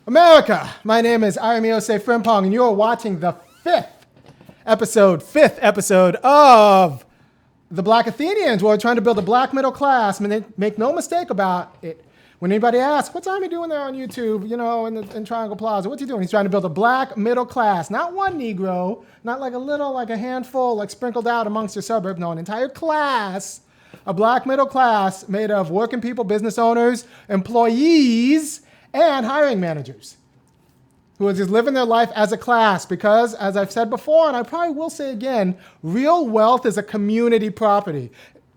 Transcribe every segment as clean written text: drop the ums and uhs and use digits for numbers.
America, my name is Osei-Frimpong, and you are watching the fifth episode of the Black Athenians. We're trying to build a black middle class. I mean, make no mistake about it. When anybody asks, what's Army doing there on YouTube, in Triangle Plaza? What's he doing? He's trying to build a black middle class. Not one Negro, not like a handful, like sprinkled out amongst your suburbs. No, an entire class, a black middle class made of working people, business owners, employees, and hiring managers who are just living their life as a class because, as I've said before, and I probably will say again, real wealth is a community property.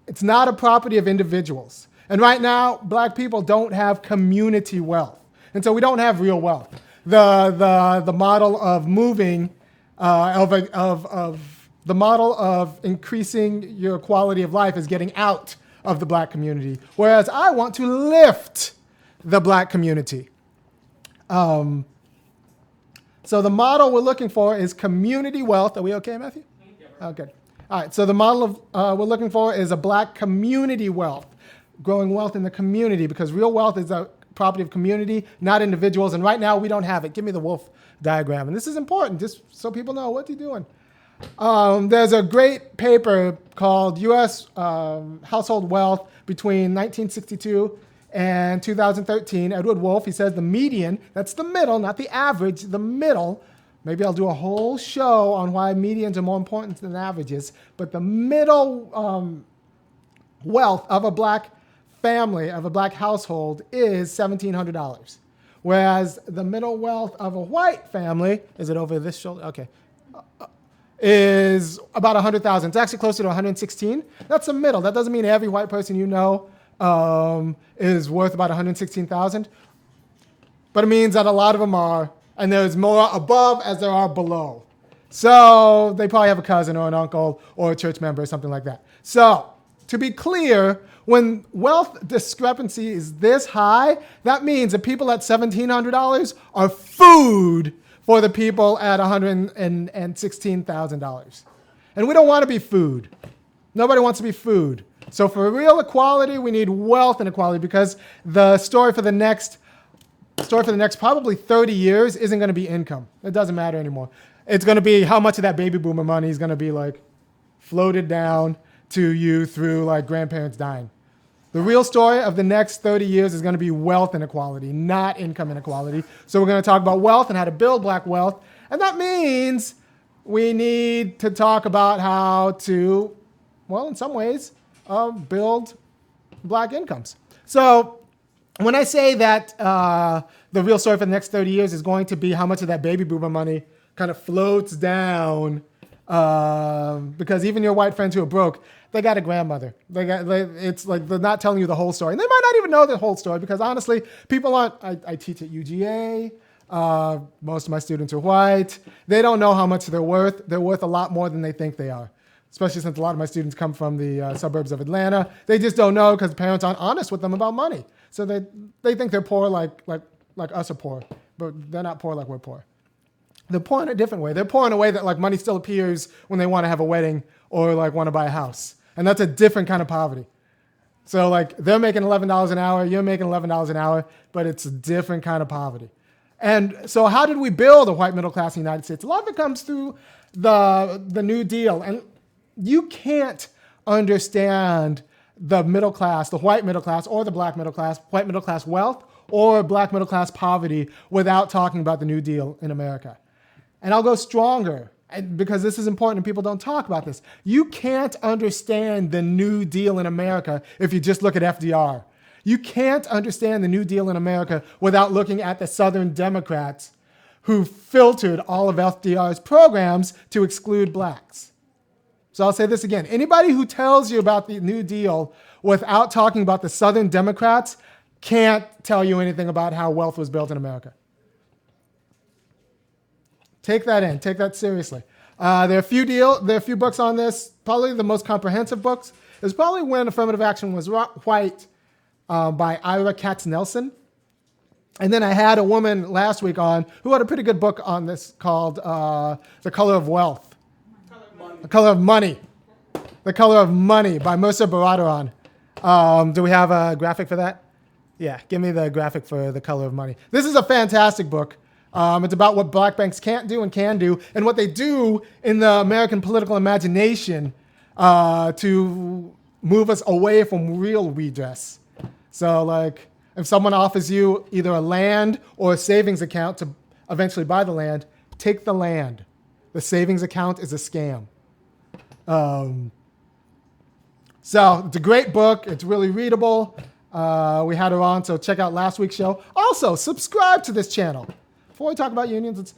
It's not a property of individuals. And right now, black people don't have community wealth. And so we don't have real wealth. The model of moving, the model of increasing your quality of life is getting out of the black community, whereas I want to lift the black community. So the model we're looking for is community wealth. Are we okay, Matthew? Okay. All right, so the model we're looking for is a black community wealth, growing wealth in the community, because real wealth is a property of community, not individuals, and right now we don't have it. Give me the wolf diagram. And this is important, just so people know what you're doing. There's a great paper called U.S. Household Wealth between 1962 and 2013, Edward Wolff, he says the median, that's the middle, not the average, the middle. Maybe I'll do a whole show on why medians are more important than averages, but the middle wealth of a black family, of a black household, is $1,700. Whereas the middle wealth of a white family, is it over this shoulder? Okay. Is about 100,000. It's actually closer to 116. That's the middle. That doesn't mean every white person you know is worth about 116,000, but it means that a lot of them are, and there's more above as there are below. So they probably have a cousin or an uncle or a church member or something like that. So to be clear, when wealth discrepancy is this high, that means the people at $1,700 are food for the people at $116,000. And we don't want to be food. Nobody wants to be food. So for real equality, we need wealth inequality, because the story for the next probably 30 years isn't going to be income. It doesn't matter anymore. It's going to be how much of that baby boomer money is going to be floated down to you through grandparents dying. The real story of the next 30 years is going to be wealth inequality, not income inequality. So we're going to talk about wealth and how to build black wealth. And that means we need to talk about how to, in some ways, build black incomes. So when I say that the real story for the next 30 years is going to be how much of that baby boomer money kind of floats down, because even your white friends who are broke, they got a grandmother. It's like they're not telling you the whole story. And they might not even know the whole story, because honestly, people aren't, I teach at UGA. Most of my students are white. They don't know how much they're worth. They're worth a lot more than they think they are, especially since a lot of my students come from the suburbs of Atlanta. They just don't know because parents aren't honest with them about money. So they think they're poor like us are poor, but they're not poor like we're poor. They're poor in a different way. They're poor in a way that money still appears when they want to have a wedding or want to buy a house. And that's a different kind of poverty. So they're making $11 an hour, you're making $11 an hour, but it's a different kind of poverty. And so how did we build a white middle class in the United States? A lot of it comes through the New Deal. And you can't understand the middle class, the white middle class or the black middle class, white middle class wealth or black middle class poverty without talking about the New Deal in America. And I'll go stronger, because this is important and people don't talk about this. You can't understand the New Deal in America if you just look at FDR. You can't understand the New Deal in America without looking at the Southern Democrats who filtered all of FDR's programs to exclude blacks. So I'll say this again. Anybody who tells you about the New Deal without talking about the Southern Democrats can't tell you anything about how wealth was built in America. Take that in. Take that seriously. There are a few books on this. Probably the most comprehensive books is probably When Affirmative Action Was White by Ira Katznelson. And then I had a woman last week on who had a pretty good book on this called The Color of Wealth. The Color of Money. The Color of Money by Musa Baradaran. Do we have a graphic for that? Yeah, give me the graphic for The Color of Money. This is a fantastic book. It's about what black banks can't do and can do, and what they do in the American political imagination to move us away from real redress. So, like, if someone offers you either a land or a savings account to eventually buy the land, take the land. The savings account is a scam. So it's a great book. It's really readable. We had her on, so check out last week's show. Also, subscribe to this channel. Before we talk about unions,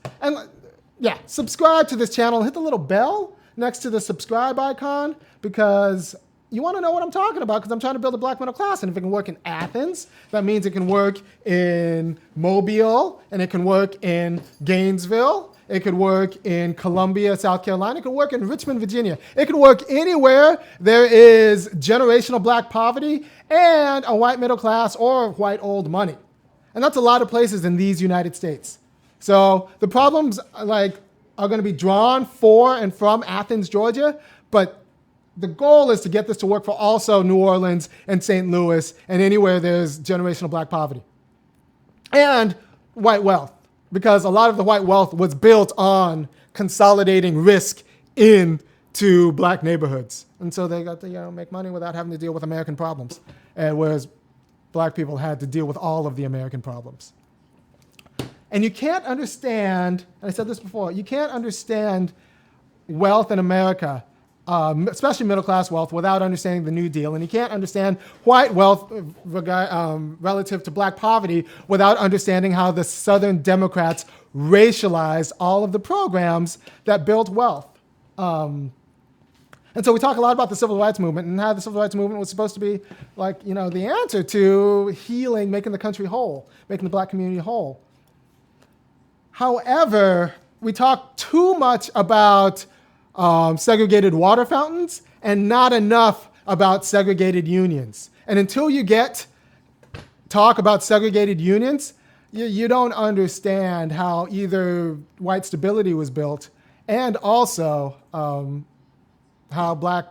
subscribe to this channel. Hit the little bell next to the subscribe icon, because you want to know what I'm talking about, because I'm trying to build a black middle class. And if it can work in Athens, that means it can work in Mobile, and it can work in Gainesville. It could work in Columbia, South Carolina. It could work in Richmond, Virginia. It could work anywhere there is generational black poverty and a white middle class or white old money. And that's a lot of places in these United States. So the problems are going to be drawn for and from Athens, Georgia, but the goal is to get this to work for also New Orleans and St. Louis and anywhere there's generational black poverty. And white wealth, because a lot of the white wealth was built on consolidating risk into black neighborhoods. And so they got to make money without having to deal with American problems, whereas black people had to deal with all of the American problems. And you can't understand, and I said this before, you can't understand wealth in America, especially middle-class wealth, without understanding the New Deal. And you can't understand white wealth relative to black poverty without understanding how the Southern Democrats racialized all of the programs that built wealth. And so we talk a lot about the civil rights movement and how the civil rights movement was supposed to be the answer to healing, making the country whole, making the black community whole. However, we talk too much about segregated water fountains and not enough about segregated unions. And until you talk about segregated unions, you don't understand how either white stability was built and also how black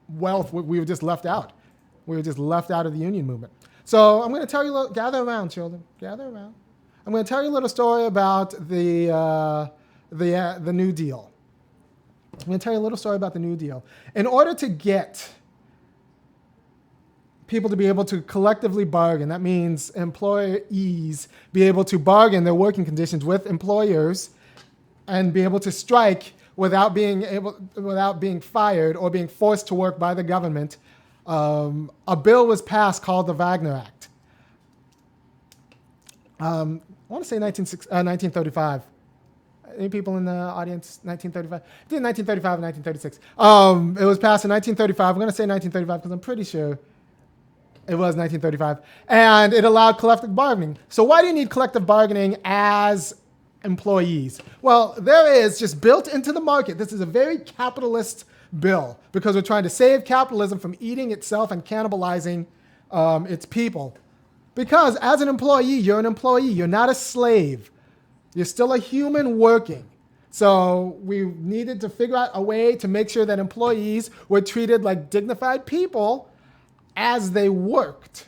wealth, we were just left out. We were just left out of the union movement. So I'm going to tell you, gather around, children, gather around. I'm going to tell you a little story about the New Deal. I'm going to tell you a little story about the New Deal. In order to get people to be able to collectively bargain, that means employees be able to bargain their working conditions with employers and be able to strike without being fired or being forced to work by the government, a bill was passed called the Wagner Act. I want to say 1935. Any people in the audience? 1935? It did 1935 and 1936. It was passed in 1935. I'm going to say 1935 because I'm pretty sure it was 1935. And it allowed collective bargaining. So why do you need collective bargaining as employees? Well, there is just built into the market. This is a very capitalist bill because we're trying to save capitalism from eating itself and cannibalizing its people. Because as an employee, you're an employee. You're not a slave. You're still a human working. So we needed to figure out a way to make sure that employees were treated like dignified people as they worked.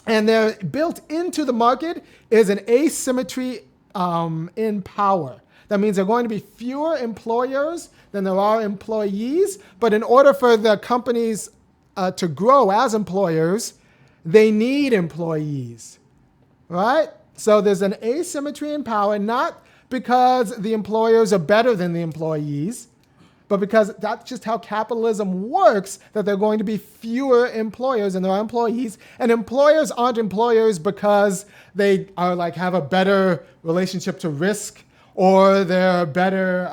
And they're built into the market is an asymmetry in power. That means there are going to be fewer employers than there are employees. But in order for the companies to grow as employers, they need employees, right? So there's an asymmetry in power, not because the employers are better than the employees, but because that's just how capitalism works, that there are going to be fewer employers than there are employees. And employers aren't employers because they are have a better relationship to risk or they're better,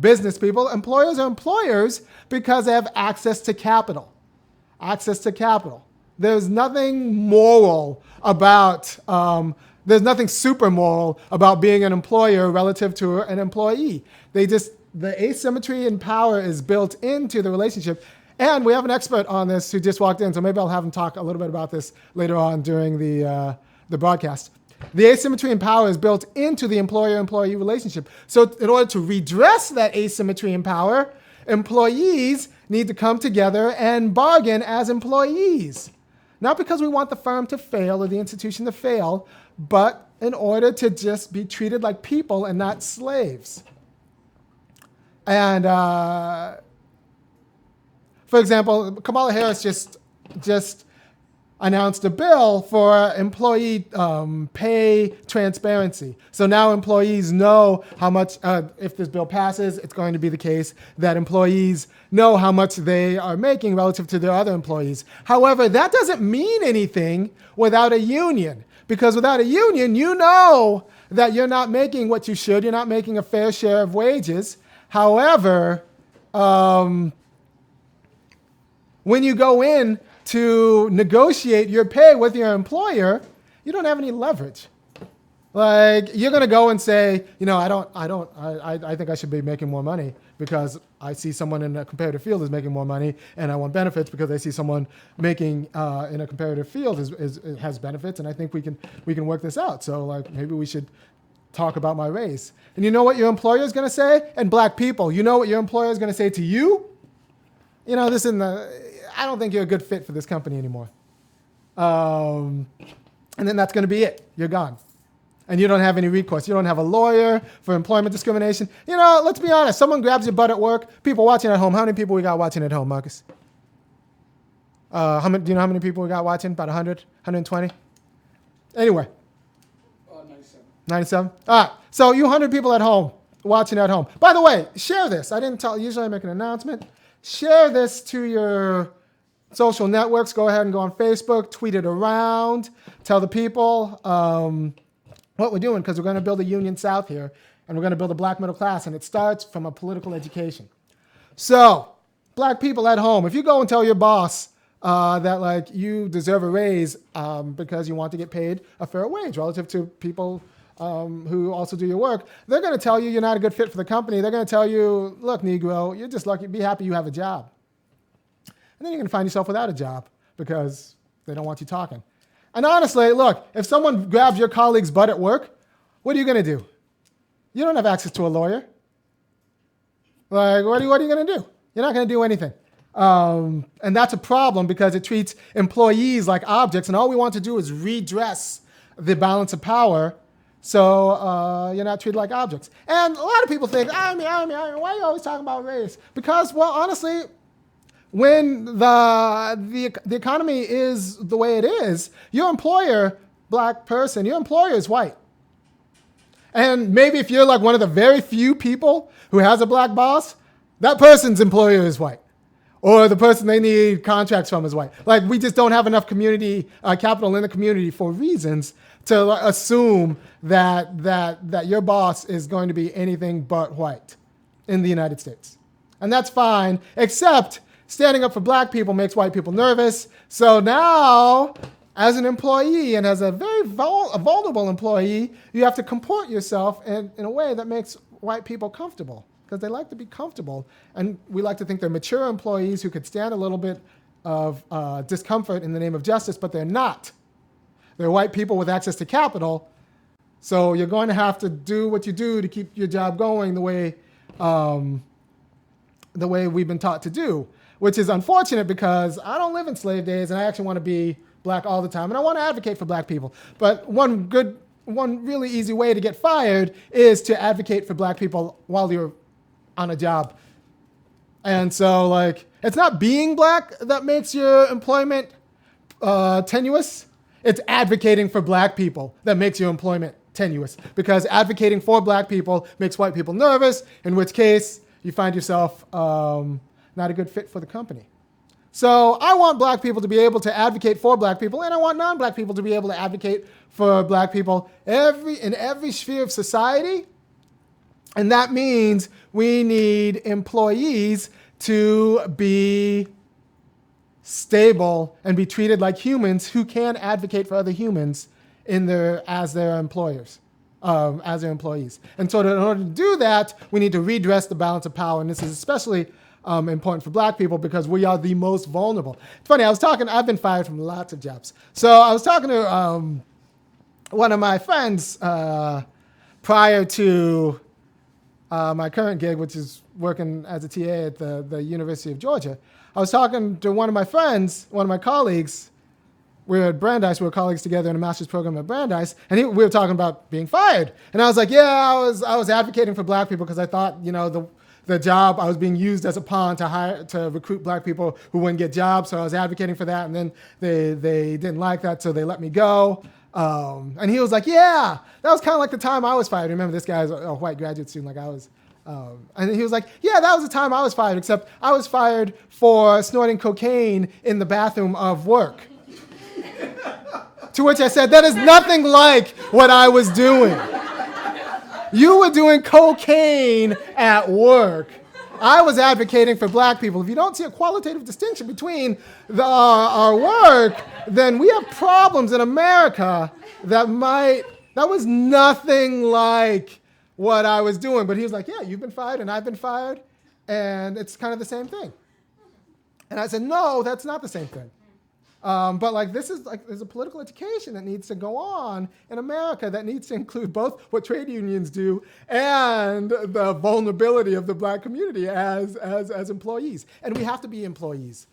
business people. Employers are employers because they have access to capital. Access to capital. There's nothing moral about, there's nothing super moral about being an employer relative to an employee. The asymmetry in power is built into the relationship. And we have an expert on this who just walked in, so maybe I'll have him talk a little bit about this later on during the broadcast. The asymmetry in power is built into the employer-employee relationship. So in order to redress that asymmetry in power, employees need to come together and bargain as employees. Not because we want the firm to fail or the institution to fail, but in order to just be treated like people and not slaves. And for example, Kamala Harris just announced a bill for employee pay transparency. So now employees know how much, if this bill passes, it's going to be the case that employees know how much they are making relative to their other employees. However, that doesn't mean anything without a union, because without a union, you know that you're not making what you should. You're not making a fair share of wages. However, when you go in to negotiate your pay with your employer, you don't have any leverage. Like, you're going to go and say, I think I should be making more money because I see someone in a comparative field is making more money, and I want benefits because I see someone making in a comparative field has benefits, and I think we can work this out. So like, maybe we should talk about my race. And you know what your employer is going to say? And black people, you know what your employer is going to say to you? I don't think you're a good fit for this company anymore. And then that's going to be it. You're gone. And you don't have any recourse. You don't have a lawyer for employment discrimination. Let's be honest. Someone grabs your butt at work. People watching at home. How many people we got watching at home, Marcus? Do you know how many people we got watching? About 100? 120? Anyway. 97. 97? All right. So you 100 people at home, watching at home. By the way, share this. I didn't tell. Usually I make an announcement. Share this to your social networks. Go ahead and go on Facebook, tweet it around, tell the people what we're doing, because we're going to build a Union South here, and we're going to build a black middle class, and it starts from a political education. So, black people at home, if you go and tell your boss that like you deserve a raise because you want to get paid a fair wage relative to people who also do your work, they're going to tell you you're not a good fit for the company. They're going to tell you, look, Negro, you're just lucky. Be happy you have a job. And then you're going to find yourself without a job because they don't want you talking. And honestly, look, if someone grabs your colleague's butt at work, what are you going to do? You don't have access to a lawyer. Like, what are you going to do? You're not going to do anything. And that's a problem because it treats employees like objects, and all we want to do is redress the balance of power so you're not treated like objects. And a lot of people think, why are you always talking about race? Because, well, honestly, when the economy is the way it is, your employer, black person, your employer is white. And maybe if you're like one of the very few people who has a black boss, that person's employer is white. Or the person they need contracts from is white. Like, we just don't have enough community capital in the community for reasons to assume that your boss is going to be anything but white in the United States. And that's fine, except standing up for black people makes white people nervous. So now, as an employee and as a very vulnerable employee, you have to comport yourself in a way that makes white people comfortable, because they like to be comfortable. And we like to think they're mature employees who could stand a little bit of discomfort in the name of justice, but they're not. They're white people with access to capital. So you're going to have to do what you do to keep your job going the way we've been taught to do, which is unfortunate because I don't live in slave days and I actually want to be black all the time and I want to advocate for black people. But one really easy way to get fired is to advocate for black people while you're on a job. And so, like, it's not being black that makes your employment tenuous. It's advocating for black people that makes your employment tenuous, because advocating for black people makes white people nervous, in which case you find yourself not a good fit for the company. So I want black people to be able to advocate for black people, and I want non-black people to be able to advocate for black people in every sphere of society. And that means we need employees to be stable and be treated like humans who can advocate for other humans as their employers, as their employees. And so in order to do that, we need to redress the balance of power. And this is especially important for black people because we are the most vulnerable. It's funny, I've been fired from lots of jobs. So I was talking to one of my friends prior to my current gig, which is working as a TA at the University of Georgia. I was talking to one of my friends, one of my colleagues, we were at Brandeis. We were colleagues together in a master's program at Brandeis, and we were talking about being fired. And I was like, yeah, I was advocating for black people because I thought, the job, I was being used as a pawn to recruit black people who wouldn't get jobs. So I was advocating for that, and then they didn't like that, so they let me go. And he was like, yeah, that was kind of like the time I was fired. Remember, this guy's a white graduate student like I was. And he was like, yeah, that was the time I was fired, except I was fired for snorting cocaine in the bathroom of work. To which I said, that is nothing like what I was doing. You were doing cocaine at work. I was advocating for black people. If you don't see a qualitative distinction between our work, then we have problems in America that was nothing like what I was doing. But he was like, yeah, you've been fired and I've been fired, and it's kind of the same thing. And I said, no, that's not the same thing. But there's a political education that needs to go on in America that needs to include both what trade unions do and the vulnerability of the black community as employees. And we have to be employees.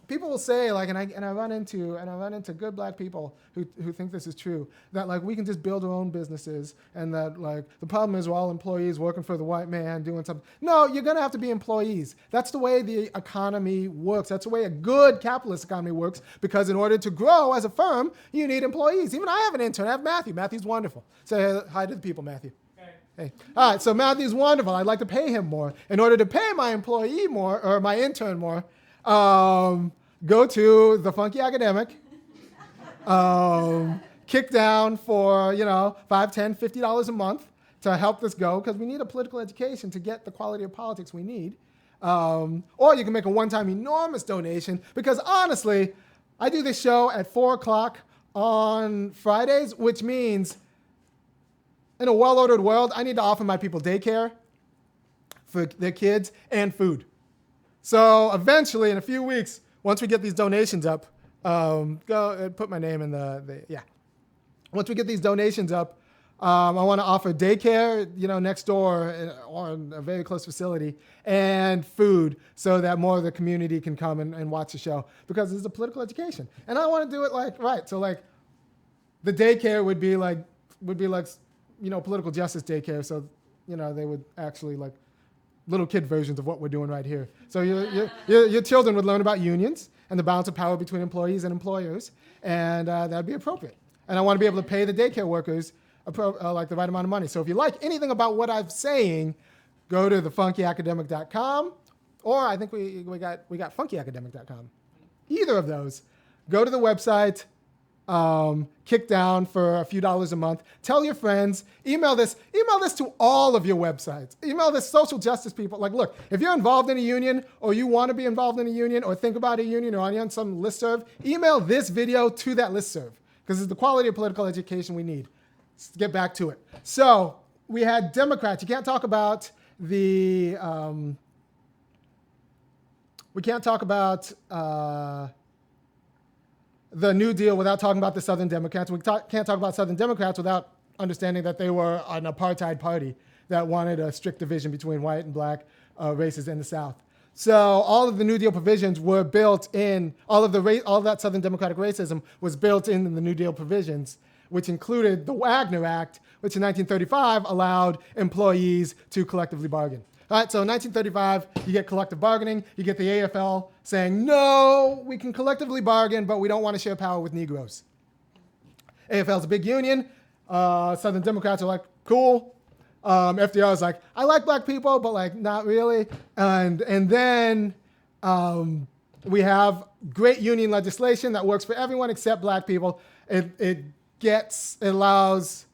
People will say, and I run into good black people who think this is true, that we can just build our own businesses, and that the problem is we're all employees working for the white man doing something. No, you're gonna have to be employees. That's the way the economy works. That's the way a good capitalist economy works, because in order to grow as a firm, you need employees. Even I have an intern. I have Matthew. Matthew's wonderful. Say hi to the people, Matthew. Hey. All right, so Matthew's wonderful. I'd like to pay him more. In order to pay my employee more, or my intern more, go to the Funky Academic, kick down for, $5, $10, $50 a month to help this go, because we need a political education to get the quality of politics we need. Or you can make a one-time enormous donation, because honestly, I do this show at 4 o'clock on Fridays, which means in a well-ordered world, I need to offer my people daycare for their kids and food. So eventually, in a few weeks, once we get these donations up, go and put my name in yeah. Once we get these donations up, I want to offer daycare, next door or in a very close facility, and food, so that more of the community can come and watch the show, because it's a political education. And I want to do it right. So the daycare would be political justice daycare. So, they would actually little kid versions of what we're doing right here. So your children would learn about unions and the balance of power between employees and employers, and that'd be appropriate. And I want to be able to pay the daycare workers the right amount of money. So if you like anything about what I'm saying, go to thefunkyacademic.com, or I think we got funkyacademic.com. Either of those. Go to the website. Kick down for a few dollars a month. Tell your friends. Email this to all of your websites. Email this social justice people. Look, if you're involved in a union, or you want to be involved in a union, or think about a union, or on some listserv, email this video to that listserv, because it's the quality of political education we need. Let's get back to it. So we had Democrats. You can't talk about the New Deal without talking about the Southern Democrats. We can't talk about Southern Democrats without understanding that they were an apartheid party that wanted a strict division between white and black races in the South. So all of the New Deal provisions were built in, all of that Southern Democratic racism was built in the New Deal provisions, which included the Wagner Act, which in 1935 allowed employees to collectively bargain. All right, so in 1935, you get collective bargaining. You get the AFL saying, no, we can collectively bargain, but we don't want to share power with Negroes. AFL's a big union. Southern Democrats are like, cool. FDR is like, I like black people, but not really. And then we have great union legislation that works for everyone except black people. It allows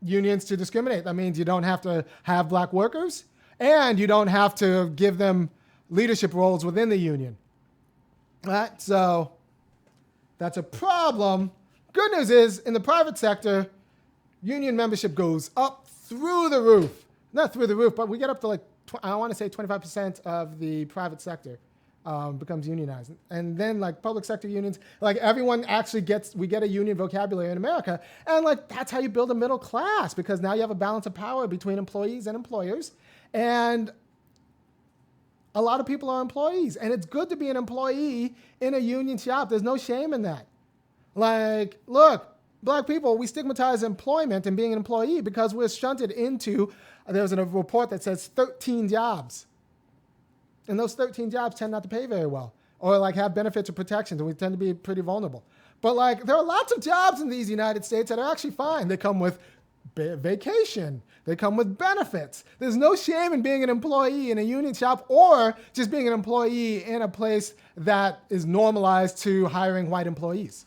unions to discriminate. That means you don't have to have black workers, and you don't have to give them leadership roles within the union. All right, so that's a problem. Good news is, in the private sector, union membership goes up through the roof. Not through the roof, but we get up to I want to say 25% of the private sector becomes unionized. And then public sector unions, everyone actually we get a union vocabulary in America. And that's how you build a middle class, because now you have a balance of power between employees and employers. And a lot of people are employees, and it's good to be an employee in a union shop. There's no shame in that. Like, look, black people, we stigmatize employment and being an employee because we're shunted into, there was a report that says 13 jobs. And those 13 jobs tend not to pay very well or like have benefits or protections, and we tend to be pretty vulnerable. But like, there are lots of jobs in these United States that are actually fine. They come with vacation. They come with benefits. There's no shame in being an employee in a union shop or just being an employee in a place that is normalized to hiring white employees.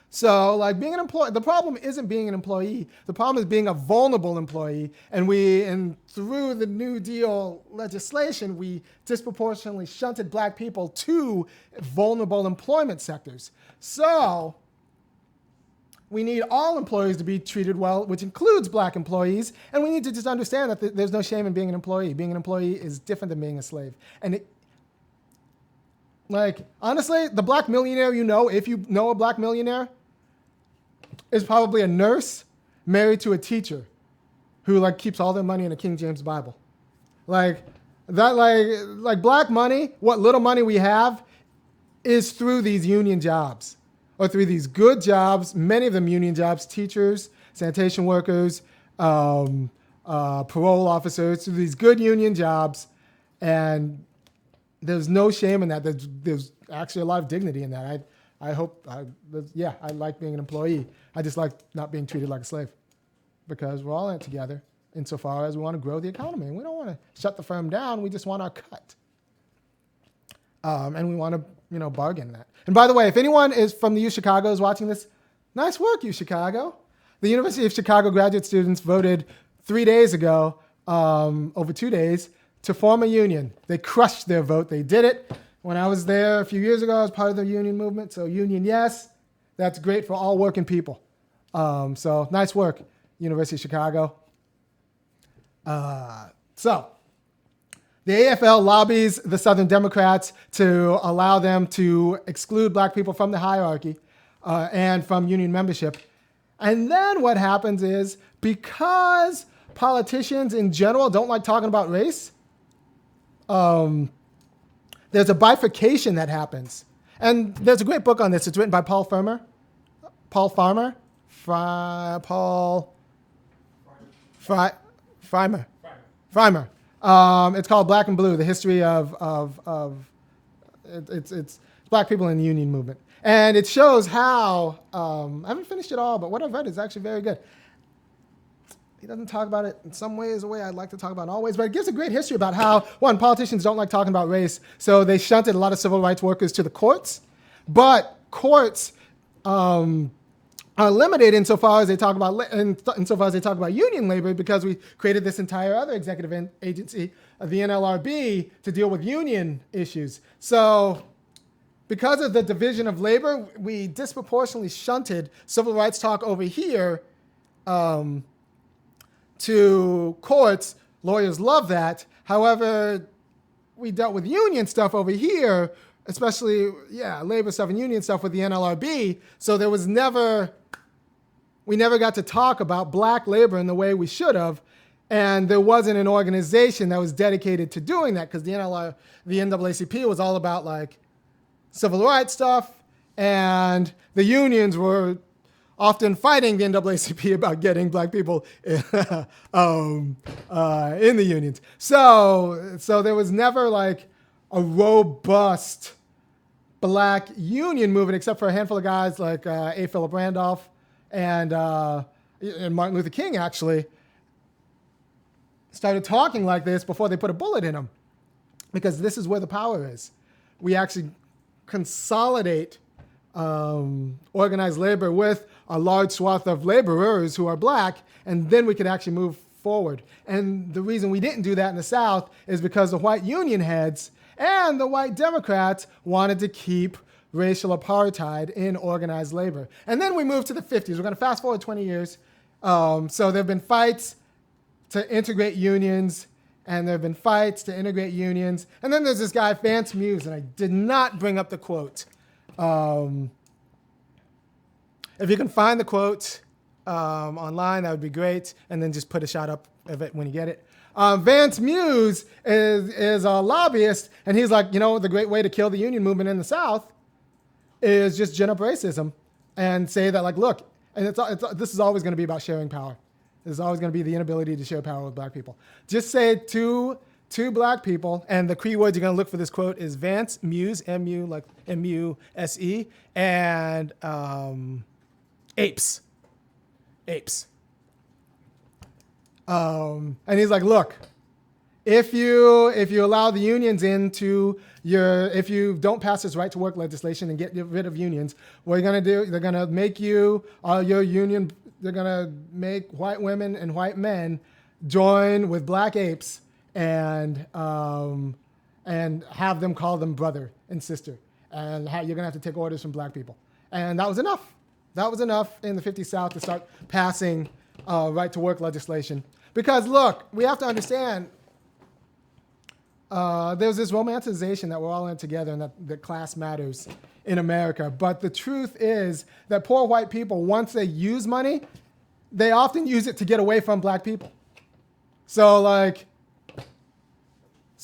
So like being an employee, the problem isn't being an employee. The problem is being a vulnerable employee. And through the New Deal legislation, we disproportionately shunted black people to vulnerable employment sectors. So we need all employees to be treated well, which includes black employees. And we need to just understand that there's no shame in being an employee. Being an employee is different than being a slave. And honestly, the black millionaire you know, if you know a black millionaire, is probably a nurse married to a teacher who like keeps all their money in a King James Bible. Like black money, what little money we have is through these union jobs or through these good jobs, many of them union jobs, teachers, sanitation workers, parole officers, through these good union jobs. And there's no shame in that. There's actually a lot of dignity in that. I like being an employee. I just like not being treated like a slave because we're all in it together insofar as we want to grow the economy. And we don't want to shut the firm down. We just want our cut. And we want to, bargain that. And by the way, if anyone is from the U Chicago is watching this, nice work, U Chicago. The University of Chicago graduate students voted 3 days ago, over 2 days, to form a union. They crushed their vote. They did it. When I was there a few years ago, I was part of the union movement. So union, yes, that's great for all working people. So nice work, University of Chicago. So the AFL lobbies the Southern Democrats to allow them to exclude black people from the hierarchy and from union membership. And then what happens is, because politicians in general don't like talking about race, there's a bifurcation that happens. And there's a great book on this. It's written by Paul Farmer. It's called Black and Blue, the history of it's black people in the union movement. And it shows how, I haven't finished it all, but what I've read is actually very good. He doesn't talk about it in some ways, a way I'd like to talk about in all ways, but it gives a great history about how, one, politicians don't like talking about race, so they shunted a lot of civil rights workers to the courts. But courts are limited insofar as they talk about union labor, because we created this entire other executive agency, the NLRB, to deal with union issues. So because of the division of labor, we disproportionately shunted civil rights talk over here to courts. Lawyers love that. However, we dealt with union stuff over here, especially, labor stuff and union stuff with the NLRB. So we never got to talk about black labor in the way we should have. And there wasn't an organization that was dedicated to doing that, because the NAACP was all about like civil rights stuff, and the unions were often fighting the NAACP about getting black people in the unions. So there was never like a robust black union movement, except for a handful of guys like A. Philip Randolph and Martin Luther King actually started talking like this before they put a bullet in them, because this is where the power is. We actually consolidate organized labor with a large swath of laborers who are black, and then we could actually move forward. And the reason we didn't do that in the South is because the white union heads and the white Democrats wanted to keep racial apartheid in organized labor. And then we moved to the 50s. We're going to fast forward 20 years. So there have been fights to integrate unions, and there have been fights to integrate unions. And then there's this guy, Vance Muse, and I did not bring up the quote. If you can find the quote online, that would be great. And then just put a shot up of it when you get it. Vance Muse is a lobbyist, and he's like, the great way to kill the union movement in the South is just gin up racism and say that, like, look, and this is always going to be about sharing power. This is always going to be the inability to share power with black people. Just say two black people, and the key words you're going to look for this quote is Vance Muse, M-U, like M-U-S-E, and apes. And he's like, look, if you allow the unions into if you don't pass this right to work legislation and get rid of unions, what you're going to do, they're going to make your union, they're going to make white women and white men join with black apes and have them call them brother and sister. And you're going to have to take orders from black people. And that was enough. That was enough in the 50s South to start passing right to work legislation. Because look, we have to understand there's this romanticization that we're all in together and that class matters in America. But the truth is that poor white people, once they use money, they often use it to get away from black people. So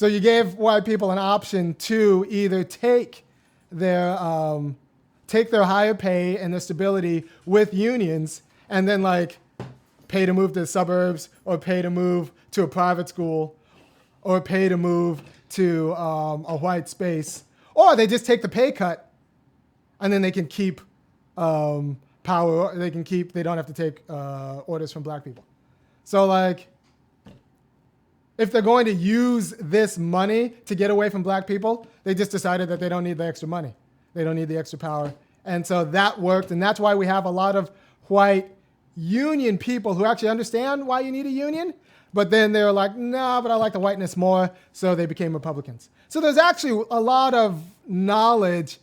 you gave white people an option to either take their higher pay and their stability with unions and then pay to move to the suburbs or pay to move to a private school or pay to move to a white space, or they just take the pay cut and then they can keep power. They don't have to take orders from black people. So if they're going to use this money to get away from black people, they just decided that they don't need the extra money. They don't need the extra power. And so that worked. And that's why we have a lot of white union people who actually understand why you need a union. But then they're like, nah, but I like the whiteness more. So they became Republicans. So there's actually a lot of knowledge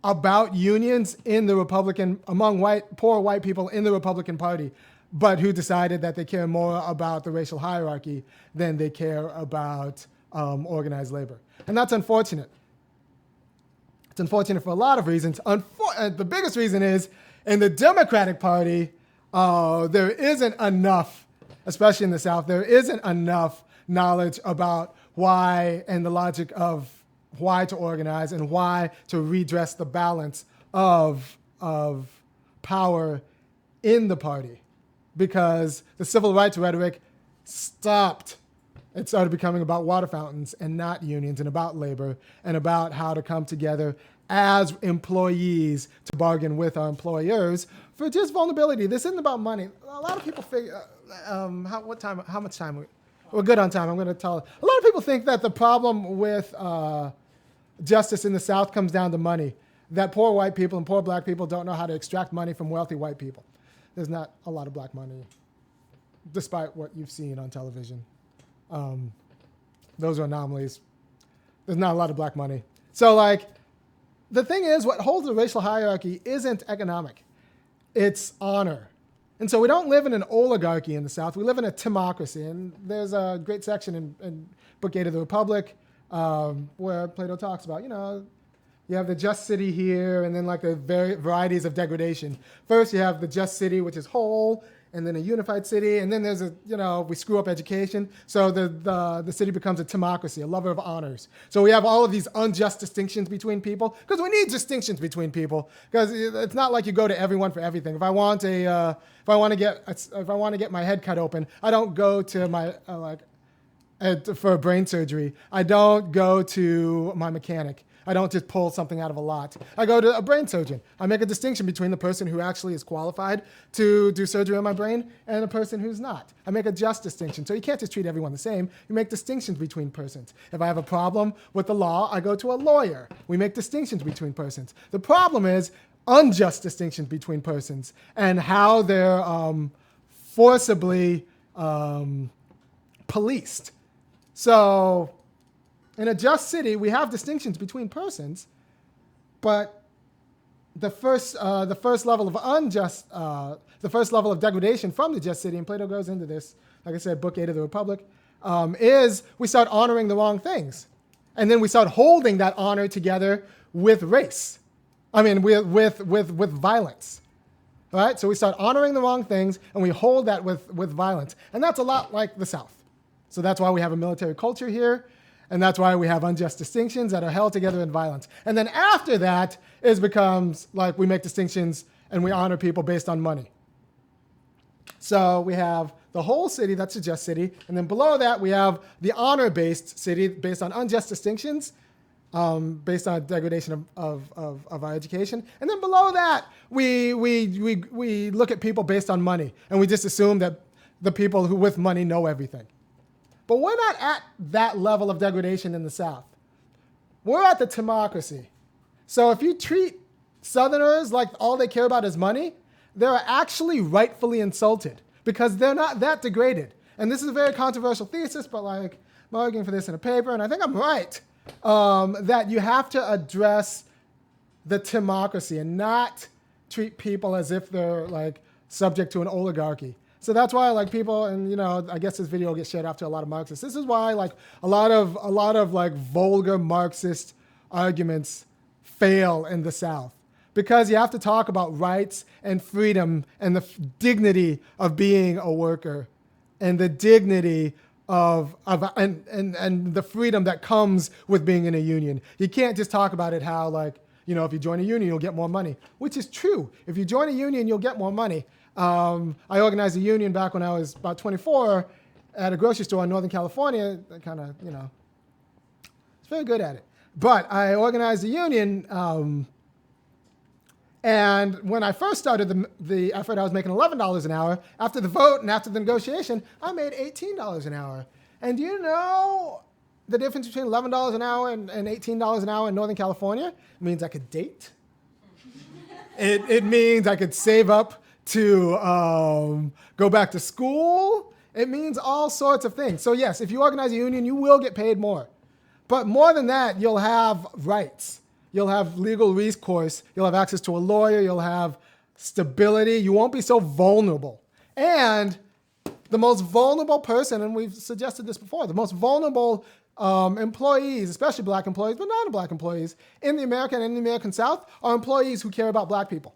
about unions in the among poor white people in the Republican Party, but who decided that they care more about the racial hierarchy than they care about organized labor. And that's unfortunate. It's unfortunate for a lot of reasons. The biggest reason is in the Democratic Party, there isn't enough, especially in the South, there isn't enough knowledge about why and the logic of why to organize and why to redress the balance of power in the party. Because the civil rights rhetoric stopped. It started becoming about water fountains and not unions, and about labor and about how to come together as employees to bargain with our employers for just vulnerability. This isn't about money. A lot of people figure, how much time? We're good on time. I'm going to tell. A lot of people think that the problem with justice in the South comes down to money, that poor white people and poor black people don't know how to extract money from wealthy white people. There's not a lot of black money, despite what you've seen on television. Those are anomalies. There's not a lot of black money. So the thing is, what holds the racial hierarchy isn't economic. It's honor. And so we don't live in an oligarchy in the South. We live in a timocracy. And there's a great section in Book 8 of the Republic where Plato talks about, you have the just city here, and then the varieties of degradation. First, you have the just city, which is whole, and then a unified city, and then there's we screw up education, so the city becomes a timocracy, a lover of honors. So we have all of these unjust distinctions between people, because we need distinctions between people, because it's not like you go to everyone for everything. If I want to get my head cut open, I don't go to my for brain surgery. I don't go to my mechanic. I don't just pull something out of a lot. I go to a brain surgeon. I make a distinction between the person who actually is qualified to do surgery on my brain and the person who's not. I make a just distinction. So you can't just treat everyone the same. You make distinctions between persons. If I have a problem with the law, I go to a lawyer. We make distinctions between persons. The problem is unjust distinctions between persons and how they're forcibly policed. So in a just city, we have distinctions between persons, but the first level of degradation from the just city, and Plato goes into this, like I said, Book 8 of the Republic, is we start honoring the wrong things, and then we start holding that honor together with race. I mean, with violence. All right, so we start honoring the wrong things, and we hold that with violence, and that's a lot like the South. So that's why we have a military culture here. And that's why we have unjust distinctions that are held together in violence. And then after that, it becomes like we make distinctions and we honor people based on money. So we have the whole city, that's a just city. And then below that, we have the honor-based city based on unjust distinctions, based on degradation of our education. And then below that, we look at people based on money. And we just assume that the people who with money know everything. But we're not at that level of degradation in the South. We're at the timocracy. So if you treat Southerners like all they care about is money, they're actually rightfully insulted because they're not that degraded. And this is a very controversial thesis, but like I'm arguing for this in a paper, and I think I'm right, that you have to address the timocracy and not treat people as if they're like subject to an oligarchy. So that's why like people, and you know, I guess this video will get shared out to a lot of Marxists. This is why like a lot of like vulgar Marxist arguments fail in the South. Because you have to talk about rights and freedom and the dignity of being a worker and the dignity and the freedom that comes with being in a union. You can't just talk about it how like, you know, if you join a union, you'll get more money, which is true. If you join a union, you'll get more money. I organized a union back when I was about 24 at a grocery store in Northern California. I kind of, you know, was very good at it. But I organized a union, and when I first started the effort, I was making $11 an hour. After the vote and after the negotiation, I made $18 an hour. And do you know the difference between $11 an hour and $18 an hour in Northern California? It means I could date. It means I could save up to go back to school. It means all sorts of things. So yes, if you organize a union, you will get paid more. But more than that, you'll have rights. You'll have legal recourse. You'll have access to a lawyer. You'll have stability. You won't be so vulnerable. And the most vulnerable person, and we've suggested this before, the most vulnerable employees, especially black employees, but non-black employees in the American and in the American South are employees who care about black people.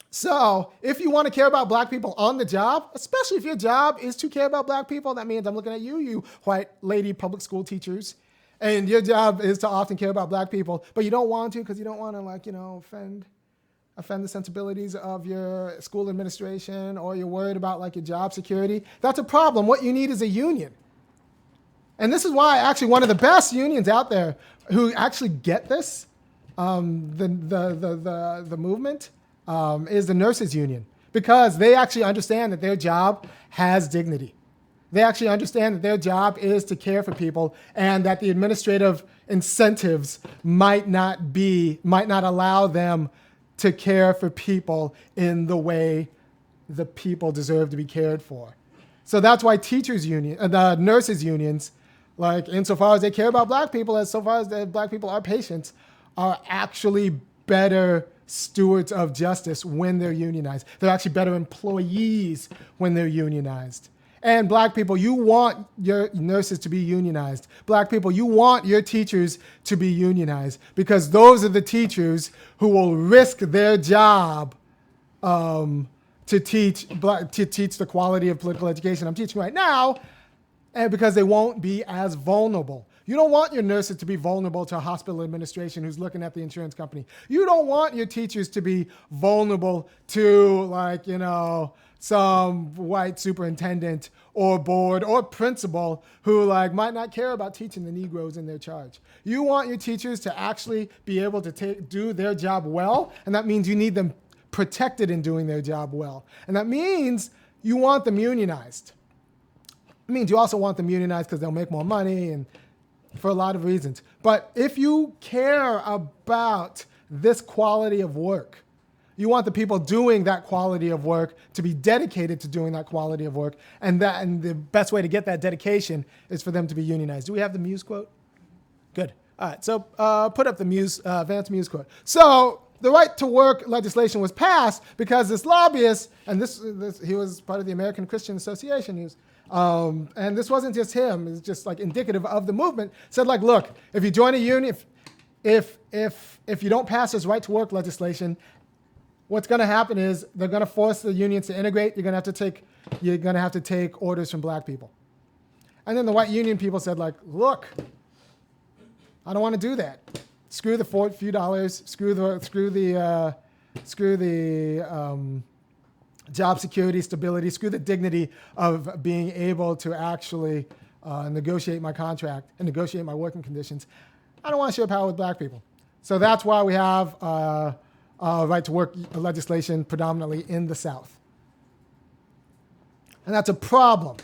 So if you want to care about black people on the job, especially if your job is to care about black people, that means I'm looking at you, you white lady public school teachers, and your job is to often care about black people, but you don't want to because you don't want to like, you know, offend the sensibilities of your school administration, or you're worried about like your job security. That's a problem. What you need is a union. And this is why actually one of the best unions out there who actually get this, the movement, is the nurses union, because they actually understand that their job has dignity. They actually understand that their job is to care for people, and that the administrative incentives might not allow them to care for people in the way the people deserve to be cared for. So that's why the nurses unions, like insofar as they care about black people, as so far as the black people are patients, are actually better stewards of justice when they're unionized. They're actually better employees when they're unionized. And black people, you want your nurses to be unionized. Black people, you want your teachers to be unionized, because those are the teachers who will risk their job to teach the quality of political education I'm teaching right now, and because they won't be as vulnerable. You don't want your nurses to be vulnerable to a hospital administration who's looking at the insurance company. You don't want your teachers to be vulnerable to, like, you know, some white superintendent or board or principal who like might not care about teaching the Negroes in their charge. You want your teachers to actually be able to do their job well, and that means you need them protected in doing their job well. And that means you want them unionized. It means you also want them unionized because they'll make more money and for a lot of reasons. But if you care about this quality of work, you want the people doing that quality of work to be dedicated to doing that quality of work, and the best way to get that dedication is for them to be unionized. Do we have the Muse quote? Good. All right, so put up the Vance Muse quote. So the right to work legislation was passed because this lobbyist, and this he was part of the American Christian Association, and this wasn't just him, it's just like indicative of the movement, said like, look, if you join a union, if you don't pass this right to work legislation, what's going to happen is they're going to force the unions to integrate. You're going to have to take orders from black people. And then the white union people said, like, look, I don't want to do that. Screw the few dollars. Screw the job security, stability. Screw the dignity of being able to actually negotiate my contract and negotiate my working conditions. I don't want to share power with black people. So that's why we have right to work legislation predominantly in the South. And that's a problem.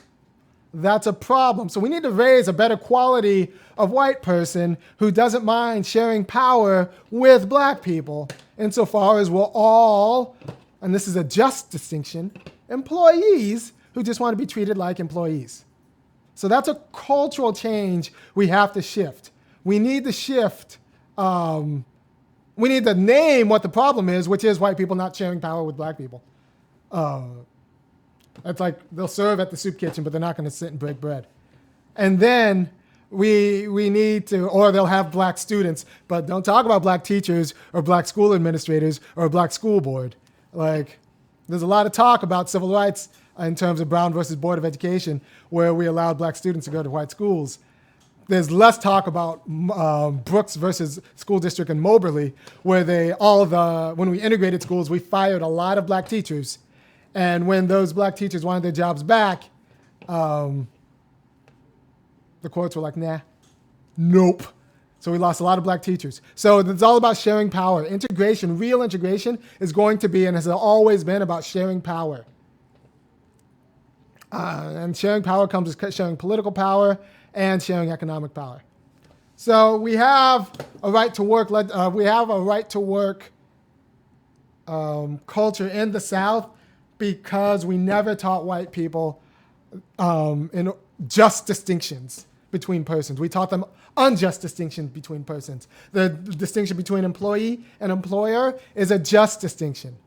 That's a problem. So we need to raise a better quality of white person who doesn't mind sharing power with black people, insofar as we're all, and this is a just distinction, employees who just want to be treated like employees. So that's a cultural change we have to shift. We need to shift. We need to name what the problem is, which is white people not sharing power with black people. It's like they'll serve at the soup kitchen, but they're not going to sit and break bread. And then we need to, or they'll have black students, but don't talk about black teachers or black school administrators or a black school board. Like, there's a lot of talk about civil rights in terms of Brown versus Board of Education, where we allowed black students to go to white schools. There's less talk about Brooks versus School District in Moberly, where when we integrated schools, we fired a lot of black teachers. And when those black teachers wanted their jobs back, the courts were like, nah, nope. So we lost a lot of black teachers. So it's all about sharing power. Integration, real integration, is going to be and has always been about sharing power. And sharing power comes with sharing political power and sharing economic power. So we have a right to work. Culture in the South because we never taught white people in just distinctions between persons. We taught them unjust distinctions between persons. The distinction between employee and employer is a just distinction.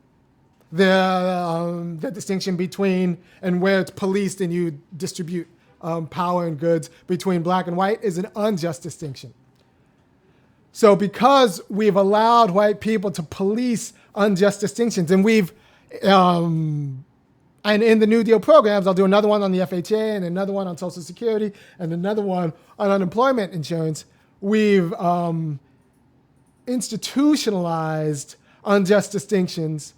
The distinction between and where it's policed and you distribute power and goods between black and white is an unjust distinction. So because we've allowed white people to police unjust distinctions, and and in the New Deal programs, I'll do another one on the FHA and another one on Social Security and another one on unemployment insurance, we've institutionalized unjust distinctions.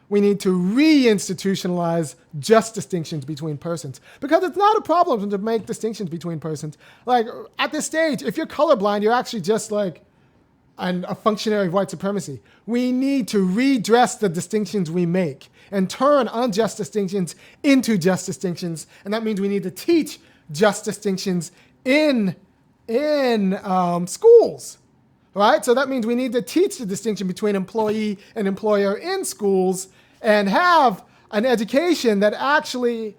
We need to reinstitutionalize just distinctions between persons, because it's not a problem to make distinctions between persons. Like, at this stage, if you're colorblind, you're actually just like a functionary of white supremacy. We need to redress the distinctions we make and turn unjust distinctions into just distinctions. And that means we need to teach just distinctions in schools, right? So that means we need to teach the distinction between employee and employer in schools and have an education that actually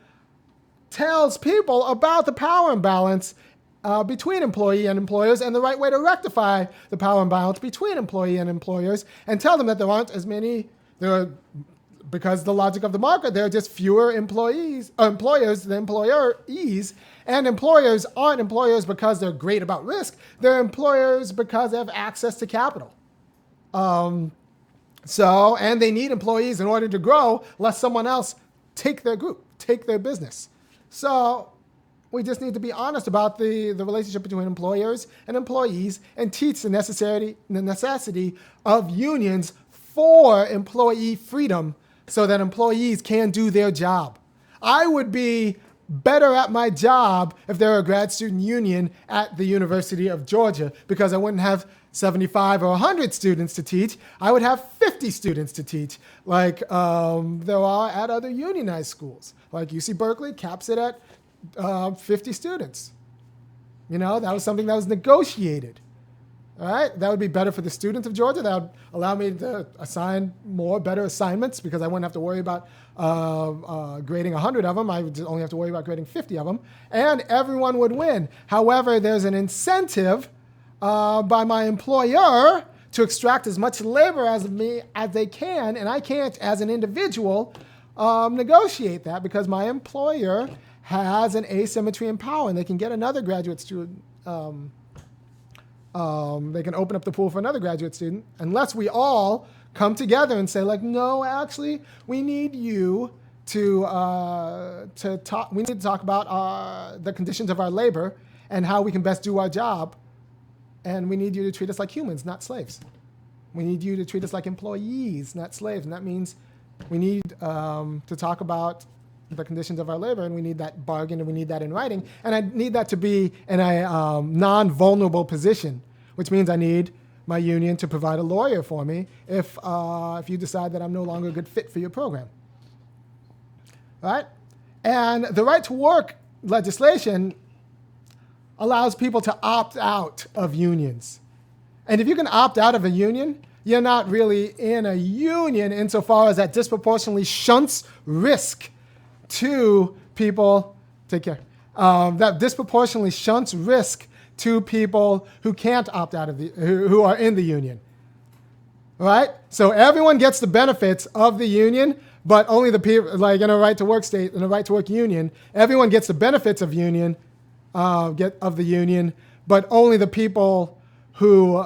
tells people about the power imbalance between employee and employers and the right way to rectify the power imbalance between employee and employers, and tell them that there aren't as many, because the logic of the market, there are just fewer employers than employees, and employers aren't employers because they're great about risk. They're employers because they have access to capital. And they need employees in order to grow, lest someone else take their group, take their business. So we just need to be honest about the relationship between employers and employees and teach the necessity of unions for employee freedom so that employees can do their job. I would be better at my job if there were a grad student union at the University of Georgia, because I wouldn't have 75 or 100 students to teach. I would have 50 students to teach, like there are at other unionized schools. Like UC Berkeley caps it at 50 students. That was something that was negotiated. All right, that would be better for the students of Georgia. That would allow me to assign better assignments, because I wouldn't have to worry about grading 100 of them. I would only have to worry about grading 50 of them, and everyone would win. However, there's an incentive by my employer to extract as much labor as they can, and I can't, as an individual, negotiate that, because my employer has an asymmetry in power, and they can get another graduate student. They can open up the pool for another graduate student, unless we all come together and say, like, no, actually, we need you to talk. We need to talk about the conditions of our labor and how we can best do our job. And we need you to treat us like humans, not slaves. We need you to treat us like employees, not slaves. And that means we need to talk about the conditions of our labor, and we need that bargain, and we need that in writing. And I need that to be in a non-vulnerable position, which means I need my union to provide a lawyer for me if you decide that I'm no longer a good fit for your program. Right? And the right to work legislation allows people to opt out of unions. And if you can opt out of a union, you're not really in a union insofar as that disproportionately shunts risk to people. Take care. That disproportionately shunts risk to people who can't opt out of who are in the union. Right? So everyone gets the benefits of the union, but only the people, like in a right to work state, in a right to work union, everyone gets the benefits of the union, but only the people who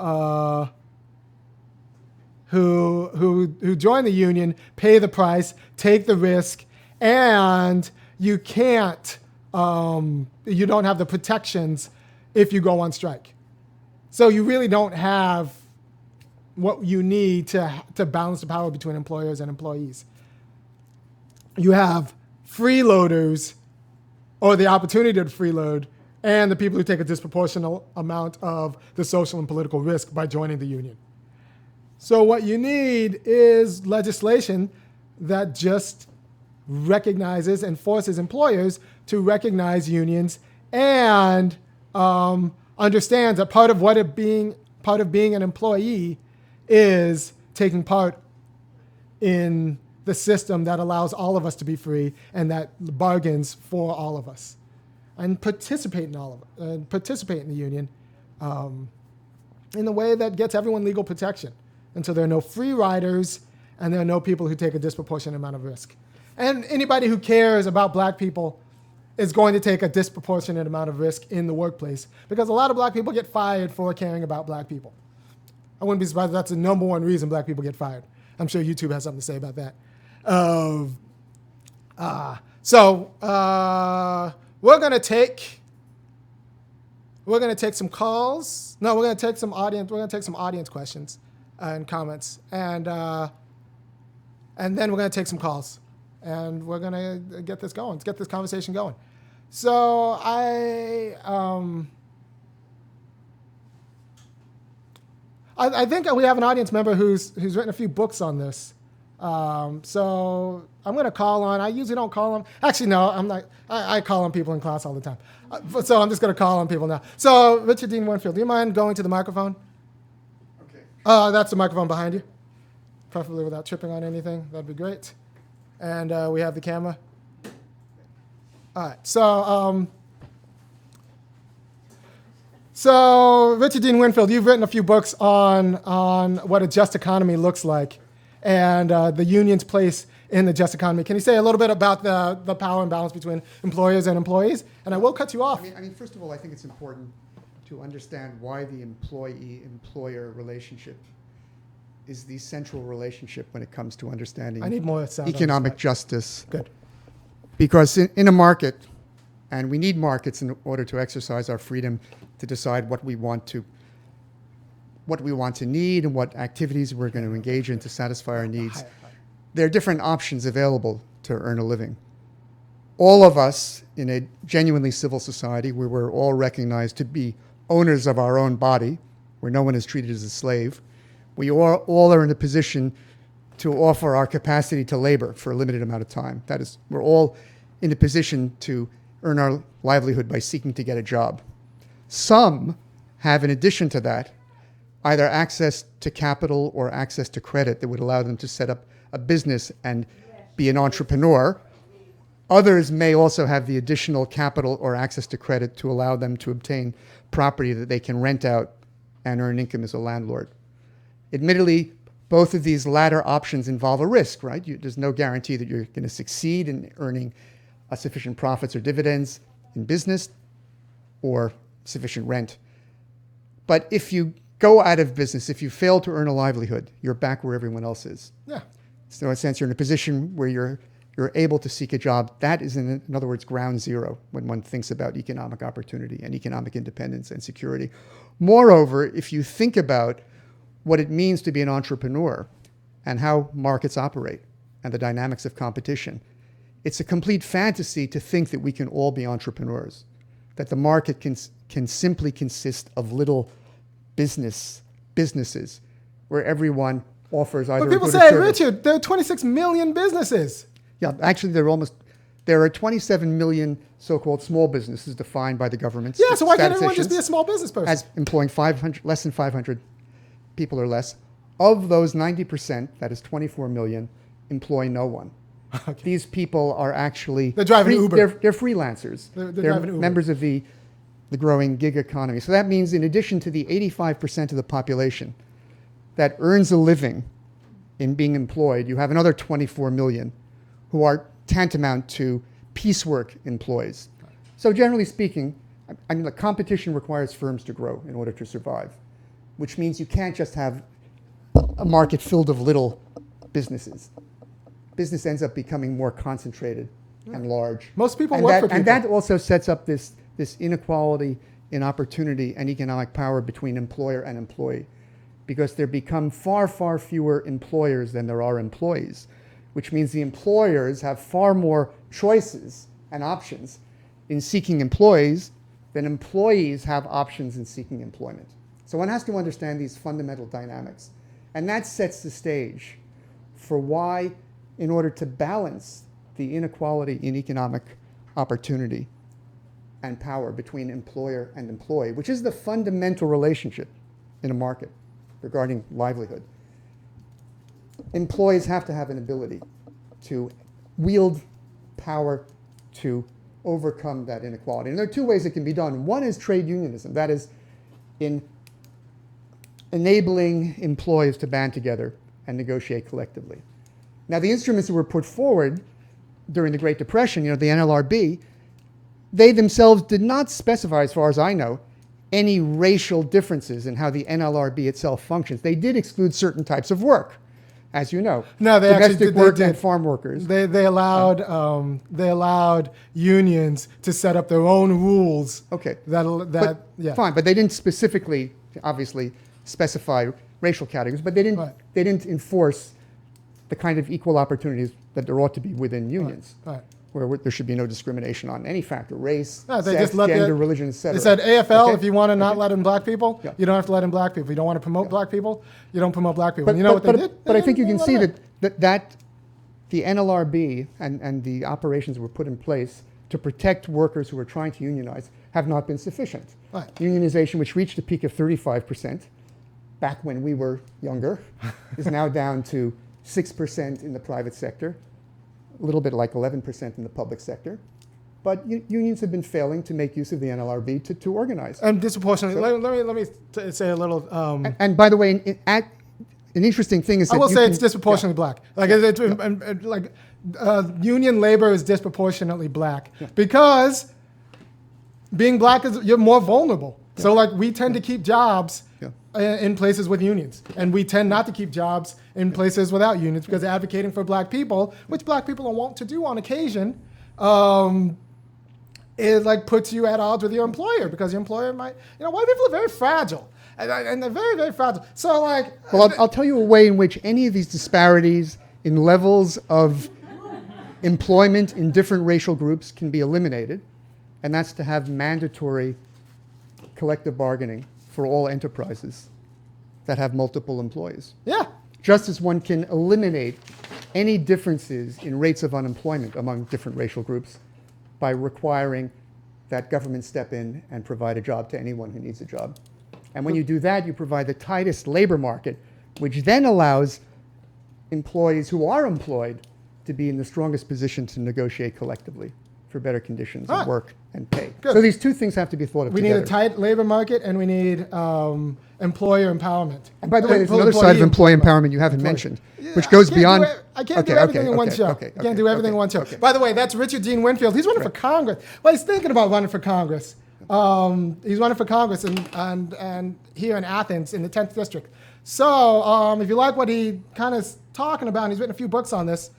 join the union pay the price, take the risk, and you can't, you don't have the protections if you go on strike. So you really don't have what you need to balance the power between employers and employees. You have freeloaders, or the opportunity to freeload, and the people who take a disproportionate amount of the social and political risk by joining the union. So what you need is legislation that just recognizes and forces employers to recognize unions and understands that part of being an employee is taking part in the system that allows all of us to be free and that bargains for all of us, and participate in the union in a way that gets everyone legal protection. And so there are no free riders, and there are no people who take a disproportionate amount of risk. And anybody who cares about black people is going to take a disproportionate amount of risk in the workplace, because a lot of black people get fired for caring about black people. I wouldn't be surprised if that's the number one reason black people get fired. I'm sure YouTube has something to say about that. We're gonna take some calls. No, we're gonna take some audience questions and comments, and then we're gonna take some calls, and we're gonna get this going. Let's get this conversation going. So I think we have an audience member who's written a few books on this. So I'm going to call on. I usually don't call them. Actually, no, I'm not. I call on people in class all the time. So I'm just going to call on people now. So Richard Dean Winfield, do you mind going to the microphone? Okay. That's the microphone behind you. Preferably without tripping on anything. That'd be great. And we have the camera. All right. So Richard Dean Winfield, you've written a few books on what a just economy looks like, and the union's place in the just economy. Can you say a little bit about the power imbalance between employers and employees? And I will cut you off. I mean, first of all, I think it's important to understand why the employee-employer relationship is the central relationship when it comes to understanding I need more sound on economic this. justice. Good. Because in a market, and we need markets in order to exercise our freedom to decide what we want to need and what activities we're going to engage in to satisfy our needs. There are different options available to earn a living. All of us in a genuinely civil society where we're all recognized to be owners of our own body, where no one is treated as a slave, we all are in a position to offer our capacity to labor for a limited amount of time. That is, we're all in a position to earn our livelihood by seeking to get a job. Some have, in addition to that, either access to capital or access to credit that would allow them to set up a business and be an entrepreneur. Others may also have the additional capital or access to credit to allow them to obtain property that they can rent out and earn income as a landlord. Admittedly, both of these latter options involve a risk, right? There's no guarantee that you're going to succeed in earning sufficient profits or dividends in business or sufficient rent. But if you go out of business, if you fail to earn a livelihood, you're back where everyone else is. Yeah. So in a sense, you're in a position where you're you're able to seek a job. That is, in other words, ground zero when one thinks about economic opportunity and economic independence and security. Moreover, if you think about what it means to be an entrepreneur and how markets operate and the dynamics of competition, it's a complete fantasy to think that we can all be entrepreneurs, that the market can simply consist of little businesses where everyone offers either But people a good say, service. Richard, there are 26 million businesses. Yeah, actually, there are 27 million so-called small businesses defined by the government. Yeah, so why can't everyone just be a statisticians small business person? as employing less than 500 people or less. Of those, 90%, that is 24 million, employ no one. Okay. These people are actually They're driving Uber. They're freelancers. They're driving Uber. members of the growing gig economy. So that means, in addition to the 85% of the population that earns a living in being employed, you have another 24 million who are tantamount to piecework employees. So generally speaking, I mean, the competition requires firms to grow in order to survive, which means you can't just have a market filled of little businesses. Business ends up becoming more concentrated and large. Most people and work that, for people. And that also sets up this inequality in opportunity and economic power between employer and employee, because there become far, far fewer employers than there are employees, which means the employers have far more choices and options in seeking employees than employees have options in seeking employment. So one has to understand these fundamental dynamics. And that sets the stage for why, in order to balance the inequality in economic opportunity and power between employer and employee, which is the fundamental relationship in a market regarding livelihood, employees have to have an ability to wield power to overcome that inequality. And there are two ways it can be done. One is trade unionism, that is, in enabling employees to band together and negotiate collectively. Now, the instruments that were put forward during the Great Depression, the NLRB, they themselves did not specify, as far as I know, any racial differences in how the NLRB itself functions. They did exclude certain types of work, as you know. No, they actually domestic did. work They and did. farm workers. They allowed unions to set up their own rules. Okay. That yeah. Fine, but they didn't specifically, obviously, specify racial categories, but they didn't. Right. They didn't enforce the kind of equal opportunities that there ought to be within unions, Right. where there should be no discrimination on any factor, race, No, they sex, just let gender, religion, etc. They said AFL, Okay? if you want to not let in black people, Yeah. you don't have to let in black people. You don't want to promote black people, you don't promote black people. And you know what they did? But I think you They can let see them in. that the NLRB and the operations that were put in place to protect workers who are trying to unionize have not been sufficient. Right. Unionization, which reached a peak of 35% back when we were younger, is now down to 6% in the private sector, a little bit like 11% in the public sector. But unions have been failing to make use of the NLRB to organize. And disproportionately, let me say a little. And by the way, an interesting thing is that I will you say can- it's disproportionately black. Like union labor is disproportionately black because being black is you're more vulnerable. So like we tend to keep jobs in places with unions, and we tend not to keep jobs in places without unions because advocating for black people, which black people are wont to do on occasion, it like puts you at odds with your employer because your employer might, white people are very fragile. And they're very, very fragile. So like, Well, I'll tell you a way in which any of these disparities in levels of employment in different racial groups can be eliminated, and that's to have mandatory collective bargaining for all enterprises that have multiple employees. yeah. Just as one can eliminate any differences in rates of unemployment among different racial groups by requiring that government step in and provide a job to anyone who needs a job. And when you do that, you provide the tightest labor market, which then allows employees who are employed to be in the strongest position to negotiate collectively for better conditions of work and pay. Good. So these two things have to be thought of We together. need a tight labor market, and we need employer empowerment. And by the way, there's another side of employee empowerment you haven't mentioned, which goes beyond. I can't do everything in one show. I can't do everything in one show. By the way, that's Richard Dean Winfield. He's running for Congress. Well, he's thinking about running for Congress. He's running for Congress and here in Athens in the 10th district. So if you like what he kind of is talking about, and he's written a few books on this,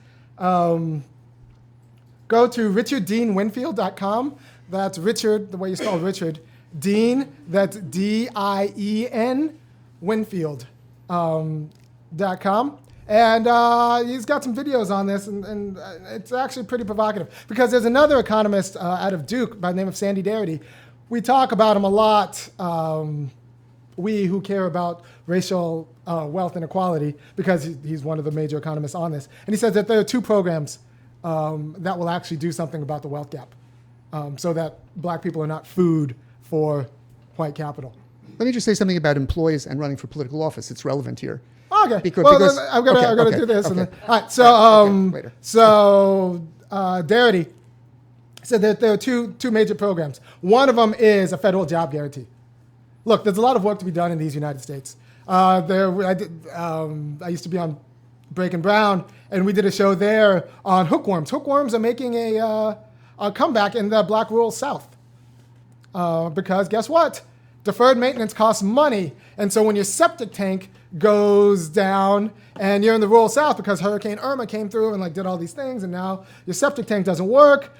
go to richarddeanwinfield.com. That's Richard, the way you spell Richard. Dean, that's D-I-E-N, Winfield.com. And he's got some videos on this, and it's actually pretty provocative. Because there's another economist out of Duke by the name of Sandy Darity. We talk about him a lot, we who care about racial wealth inequality, because he's one of the major economists on this. And he says that there are 2 programs that will actually do something about the wealth gap, so that black people are not food for white capital. Let me just say something about employees and running for political office. It's relevant here. Okay. Because then I'm gonna do this. Okay. And then, all right. So later. Darity said that there are two major programs. One of them is a federal job guarantee. Look, there's a lot of work to be done in these United States. I used to be on Breaking Brown, and we did a show there on hookworms. Hookworms are making a comeback in the black rural South. Because guess what? Deferred maintenance costs money. And so when your septic tank goes down and you're in the rural South because Hurricane Irma came through and did all these things, and now your septic tank doesn't work,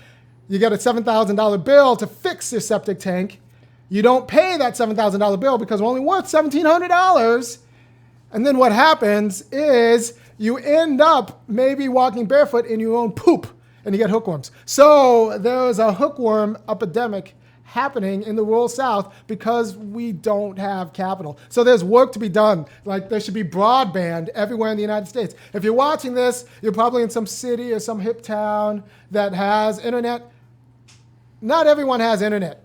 you get a $7,000 bill to fix your septic tank. You don't pay that $7,000 bill because it's only worth $1,700. And then what happens is you end up maybe walking barefoot in your own poop and you get hookworms. So there's a hookworm epidemic happening in the rural South because we don't have capital. So there's work to be done. There should be broadband everywhere in the United States. If you're watching this, you're probably in some city or some hip town that has internet. Not everyone has internet.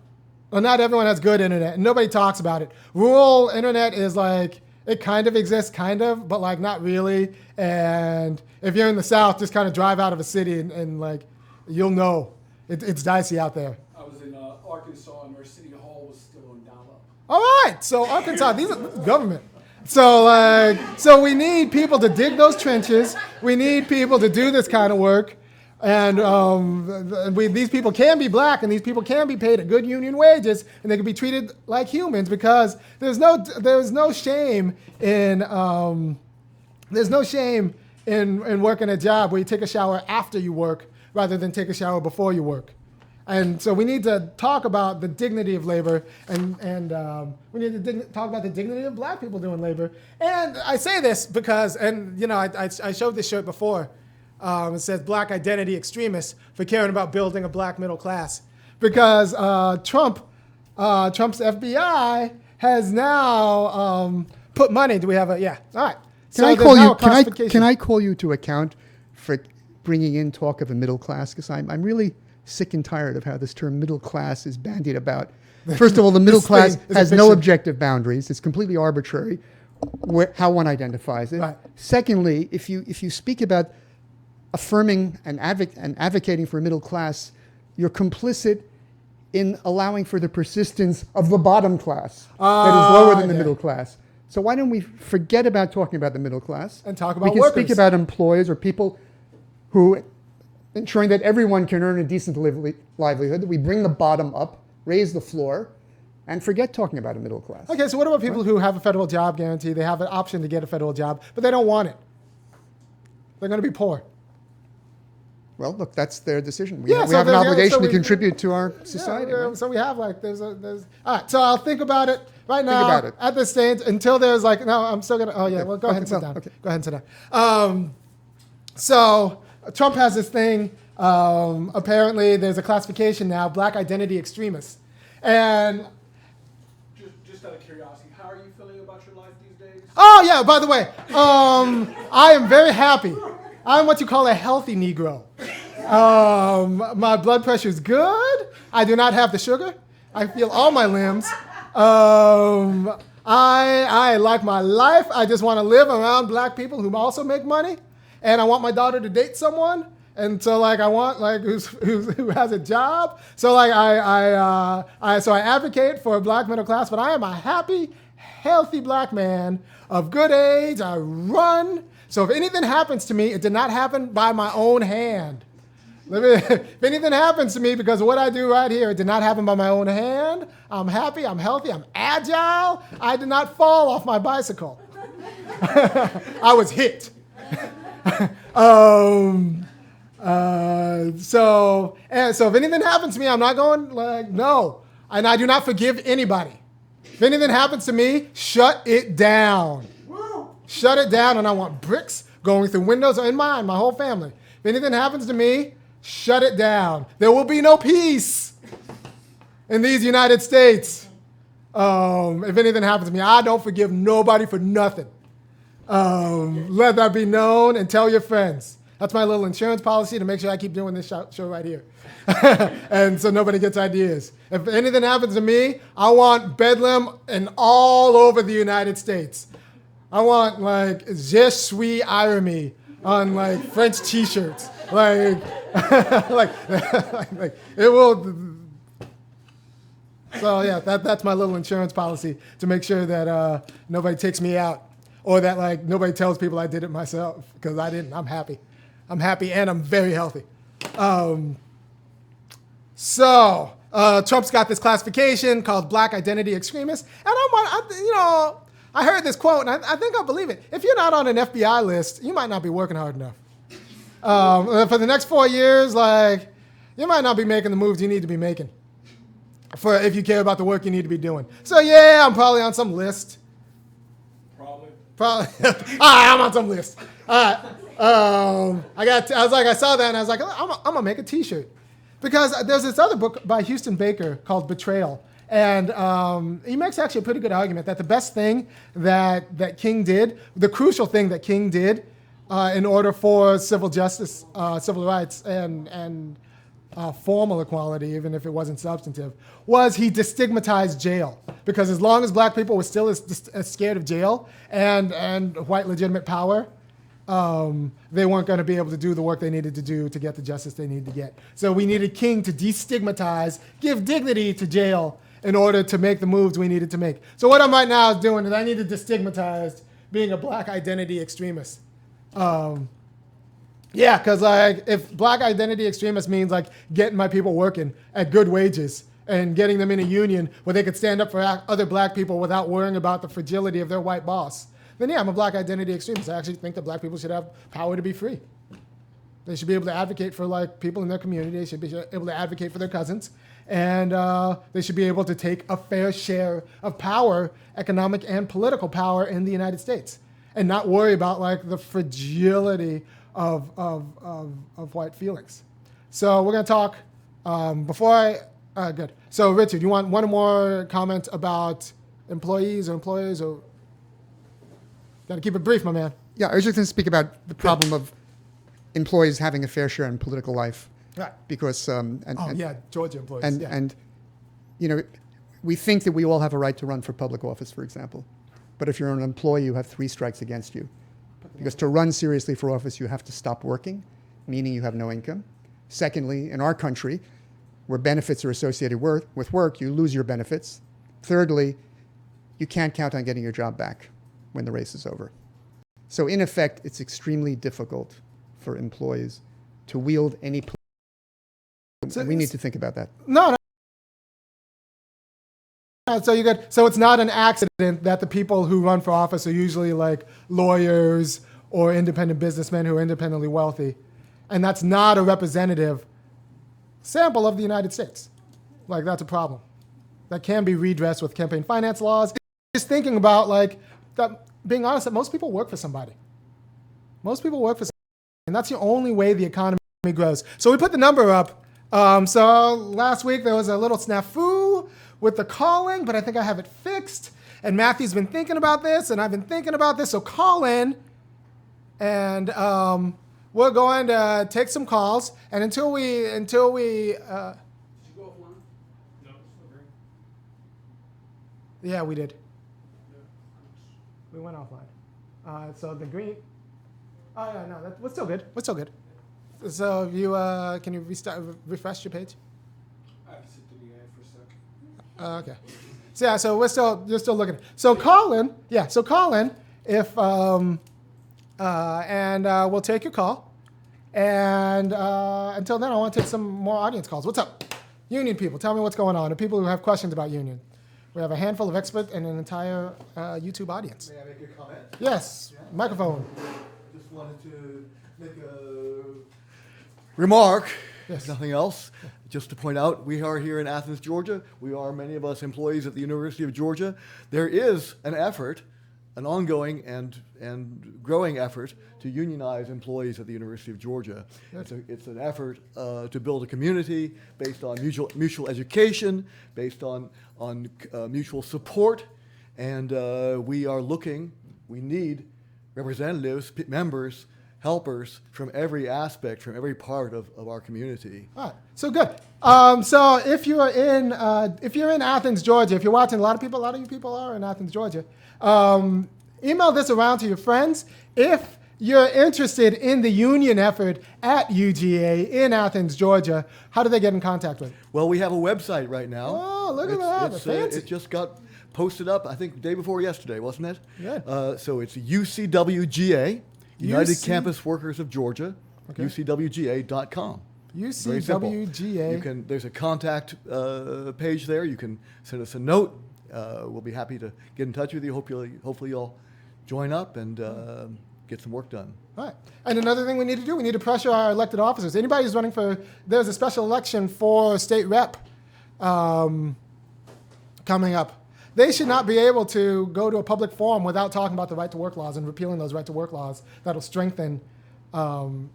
Well, not everyone has good internet, and nobody talks about it. Rural internet is it kind of exists, but not really. And if you're in the South, just kind of drive out of a city and you'll know it's dicey out there. I was in Arkansas, and our city hall was still on dial-up. All right, so Arkansas, these are government. So we need people to dig those trenches. We need people to do this kind of work. And these people can be black, and these people can be paid at good union wages, and they can be treated like humans, because there's no shame in working a job where you take a shower after you work rather than take a shower before you work. And so we need to talk about the dignity of labor, and we need to talk about the dignity of black people doing labor. And I say this because, I showed this shirt before. It says "Black Identity Extremists" for caring about building a black middle class, because Trump's FBI has now put money. Do we have a yeah? All right. Can I call you to account for bringing in talk of a middle class? Because I'm really sick and tired of how this term middle class is bandied about. First of all, the middle class has no objective boundaries. It's completely arbitrary how one identifies it. Right. Secondly, if you speak about affirming and advocating for a middle class, you're complicit in allowing for the persistence of the bottom class that is lower than the middle class. So why don't we forget about talking about the middle class and talk about workers? We can speak about employees or people who ensuring that everyone can earn a decent livelihood, that we bring the bottom up, raise the floor, and forget talking about a middle class. Okay, so what about people who have a federal job guarantee? They have an option to get a federal job, but they don't want it. They're going to be poor. Well, look, that's their decision. We have an there's- obligation so to we- contribute to our society. Right? So we have there's all right. So I'll think about it right now. Think about it. At this stage until there's no. I'm still gonna. Oh yeah. Well, go ahead and sit down. Okay. Go ahead and sit down. So Trump has this thing. Apparently, there's a classification now: Black Identity Extremists, and. Just out of curiosity, how are you feeling about your life these days? Oh yeah. By the way, I am very happy. I'm what you call a healthy Negro. My blood pressure is good. I do not have the sugar. I feel all my limbs. I like my life. I just want to live around black people who also make money, and I want my daughter to date someone. And so I want who has a job. So I advocate for a black middle class, but I am a happy, healthy black man of good age. I run. So if anything happens to me, it did not happen by my own hand. If anything happens to me because of what I do right here, it did not happen by my own hand. I'm happy, I'm healthy, I'm agile. I did not fall off my bicycle. I was hit. So if anything happens to me, I'm not going like, no. And I do not forgive anybody. If anything happens to me, shut it down. Shut it down, and I want bricks going through windows in mine, my whole family. If anything happens to me, shut it down. There will be no peace in these United States. If anything happens to me, I don't forgive nobody for nothing. Let that be known, and tell your friends. That's my little insurance policy to make sure I keep doing this show right here. And so nobody gets ideas. If anything happens to me, I want bedlam and all over the United States. I want like Je suis irony on like French t-shirts. Like it will. So yeah, that's my little insurance policy to make sure that nobody takes me out, or that like nobody tells people I did it myself, because I didn't. I'm happy and I'm very healthy. So Trump's got this classification called Black Identity Extremist, and I heard this quote, and I think I'll believe it. If you're not on an FBI list, you might not be working hard enough. For the next 4 years, like, you might not be making the moves you need to be making if you care about the work you need to be doing. So yeah, I'm probably on some list. Probably. I'm on some list. All right. I saw that, and I was like, I'm gonna make a T-shirt, because there's this other book by Houston Baker called Betrayal. And he makes actually a pretty good argument that the best thing that King did, the crucial thing that King did in order for civil justice, civil rights, and formal equality, even if it wasn't substantive, was he destigmatized jail. Because as long as black people were still as scared of jail and white legitimate power, they weren't going to be able to do the work they needed to do to get the justice they needed to get. So we needed King to destigmatize, give dignity to jail, in order to make the moves we needed to make. So what I'm right now doing is I need to destigmatize being a black identity extremist. Because like if black identity extremist means like getting my people working at good wages and getting them in a union where they could stand up for other black people without worrying about the fragility of their white boss, then yeah, I'm a black identity extremist. I actually think that black people should have power to be free. They should be able to advocate for like people in their community. They should be able to advocate for their cousins. And they should be able to take a fair share of power, economic and political power in the United States, and not worry about like the fragility of white feelings. So we're going to talk good. So Richard, you want one more comment about employees or employers, or got to keep it brief, my man? Yeah, I was just going to speak about the problem of employees having a fair share in political life. Right. Because Georgia employees. And we think that we all have a right to run for public office, for example. But if you're an employee, you have 3 strikes against you. Because to run seriously for office, you have to stop working, meaning you have no income. Secondly, in our country, where benefits are associated with work, you lose your benefits. Thirdly, you can't count on getting your job back when the race is over. So in effect, it's extremely difficult for employees to wield any. So we need to think about that. No. So you got. So it's not an accident that the people who run for office are usually like lawyers or independent businessmen who are independently wealthy, and that's not a representative sample of the United States. Like that's a problem that can be redressed with campaign finance laws. Just thinking about like that. Being honest, that most people work for somebody. Most people work for somebody, and that's the only way the economy grows. So we put the number up. So last week there was a little snafu with the calling, but I think I have it fixed. And Matthew's been thinking about this, and I've been thinking about this. So call in, and we're going to take some calls. And until we. Did you go offline? No, yeah, we did. We went offline. So the green. Oh yeah, no, we're still good. We're still good. So you can you refresh your page? I have to sit through the ad for a second. Okay. So yeah, so you're still looking. So call in. Yeah, so call in if and we'll take your call. And until then, I want to take some more audience calls. What's up, union people? Tell me what's going on. The people who have questions about union. We have a handful of experts and an entire YouTube audience. May I make a comment? Yes, yeah. Microphone. Just wanted to make a remark Yes. If nothing else, just to point out, we are here in Athens, Georgia. We are, many of us, employees at the University of Georgia. There is an effort, an ongoing and growing effort to unionize employees at the University of Georgia. It's an effort to build a community based on mutual education, based on mutual support, and we need representatives, members, helpers from every aspect, from every part of our community. All right, so good. So if you're in Athens, Georgia, if you're watching, a lot of you people are in Athens, Georgia. Email this around to your friends. If you're interested in the union effort at UGA in Athens, Georgia, how do they get in contact with you? Well, we have a website right now. Oh, look at that. It's, Fancy. it just got posted up, I think, the day before yesterday, wasn't it? Good. So it's UCWGA, United UC Campus Workers of Georgia, Okay. UCWGA.com. Very simple. UCWGA. There's a contact page there. You can send us a note. We'll be happy to get in touch with you. Hopefully you'll join up and get some work done. All right. And another thing we need to do, we need to pressure our elected officers. Anybody who's running there's a special election for state rep coming up. They should not be able to go to a public forum without talking about the right to work laws and repealing those right to work laws that'll strengthen the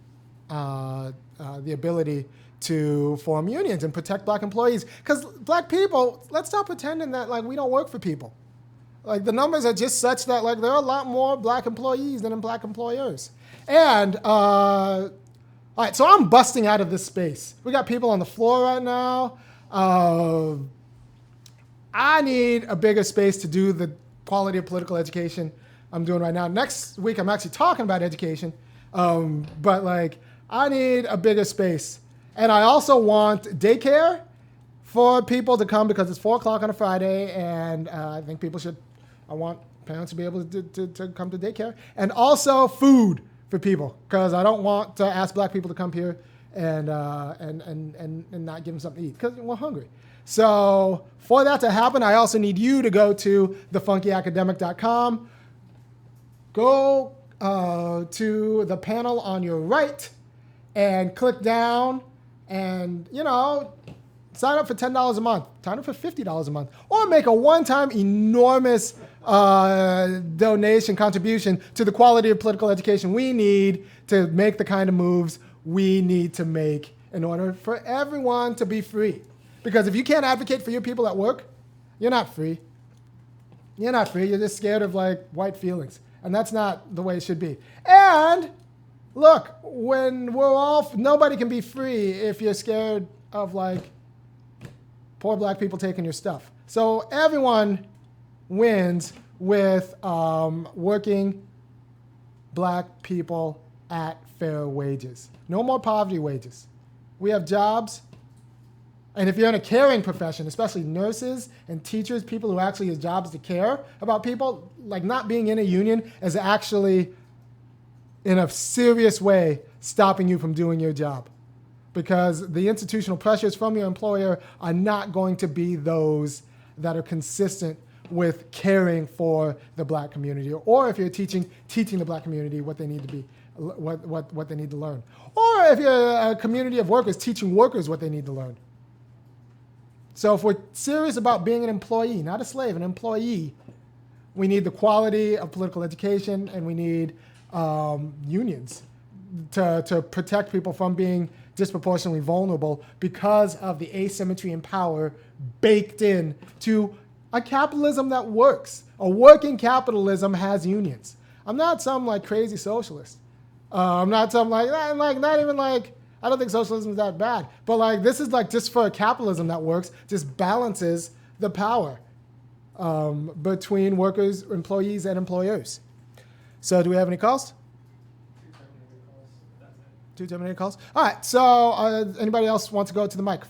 ability to form unions and protect black employees. Because black people, let's stop pretending that like we don't work for people. Like the numbers are just such that like there are a lot more black employees than black employers. And all right, so I'm busting out of this space. We got people on the floor right now. I need a bigger space to do the quality of political education I'm doing right now. Next week, I'm actually talking about education, but like I need a bigger space. And I also want daycare for people to come because it's 4 o'clock on a Friday, and I think I want parents to be able to come to daycare. And also food for people, because I don't want to ask black people to come here and not give them something to eat, because we're hungry. So for that to happen, I also need you to go to thefunkyacademic.com. Go to the panel on your right and click down and, sign up for $10 a month, sign up for $50 a month, or make a one-time enormous donation contribution to the quality of political education we need to make the kind of moves we need to make in order for everyone to be free. Because if you can't advocate for your people at work, you're not free. You're not free. You're just scared of like white feelings. And that's not the way it should be. And look, nobody can be free if you're scared of like poor black people taking your stuff. So everyone wins with working black people at fair wages. No more poverty wages. We have jobs. And if you're in a caring profession, especially nurses and teachers, people who actually have jobs to care about people, like not being in a union is actually, in a serious way, stopping you from doing your job. Because the institutional pressures from your employer are not going to be those that are consistent with caring for the black community, or if you're teaching the black community what they need to be, what they need to learn. Or if you're a community of workers teaching workers what they need to learn. So if we're serious about being an employee, not a slave, an employee, we need the quality of political education, and we need unions to protect people from being disproportionately vulnerable because of the asymmetry in power baked in to a capitalism that works. A working capitalism has unions. I'm not some like crazy socialist. I'm not some not even like, I don't think socialism is that bad. But like this is like just for a capitalism that works, just balances the power between workers, employees, and employers. So do we have any calls? 2 terminated calls. All right. So anybody else want to go to the mic?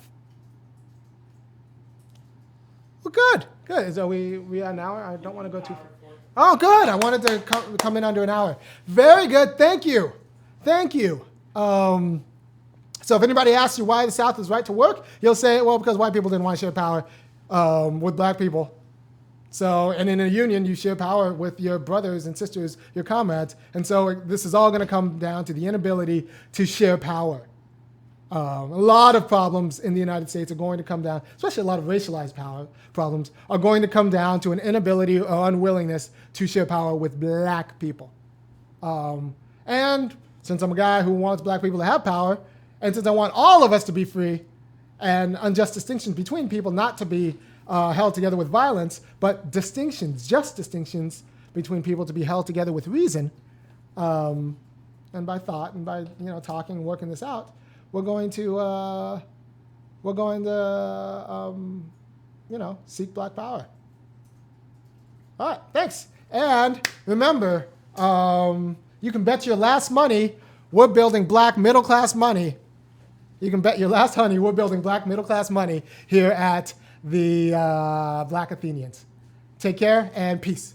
Well, good. Good. So we are an hour. I don't want to go too far. Oh, good. I wanted to come in under an hour. Very good. Thank you. Thank you. So if anybody asks you why the South is right to work, you'll say, well, because white people didn't want to share power with black people. So, and in a union, you share power with your brothers and sisters, your comrades. And so this is all going to come down to the inability to share power A lot of problems in the United States are going to come down, especially a lot of racialized power problems, are going to come down to an inability or unwillingness to share power with black people. And since I'm a guy who wants black people to have power, and since I want all of us to be free and unjust distinctions between people not to be held together with violence, but distinctions, just distinctions between people to be held together with reason, and by thought and by talking and working this out, we're going to seek black power. All right, thanks. And remember, you can bet your last money we're building black middle class money. You can bet your last honey we're building black middle class money here at the Black Athenians. Take care and peace.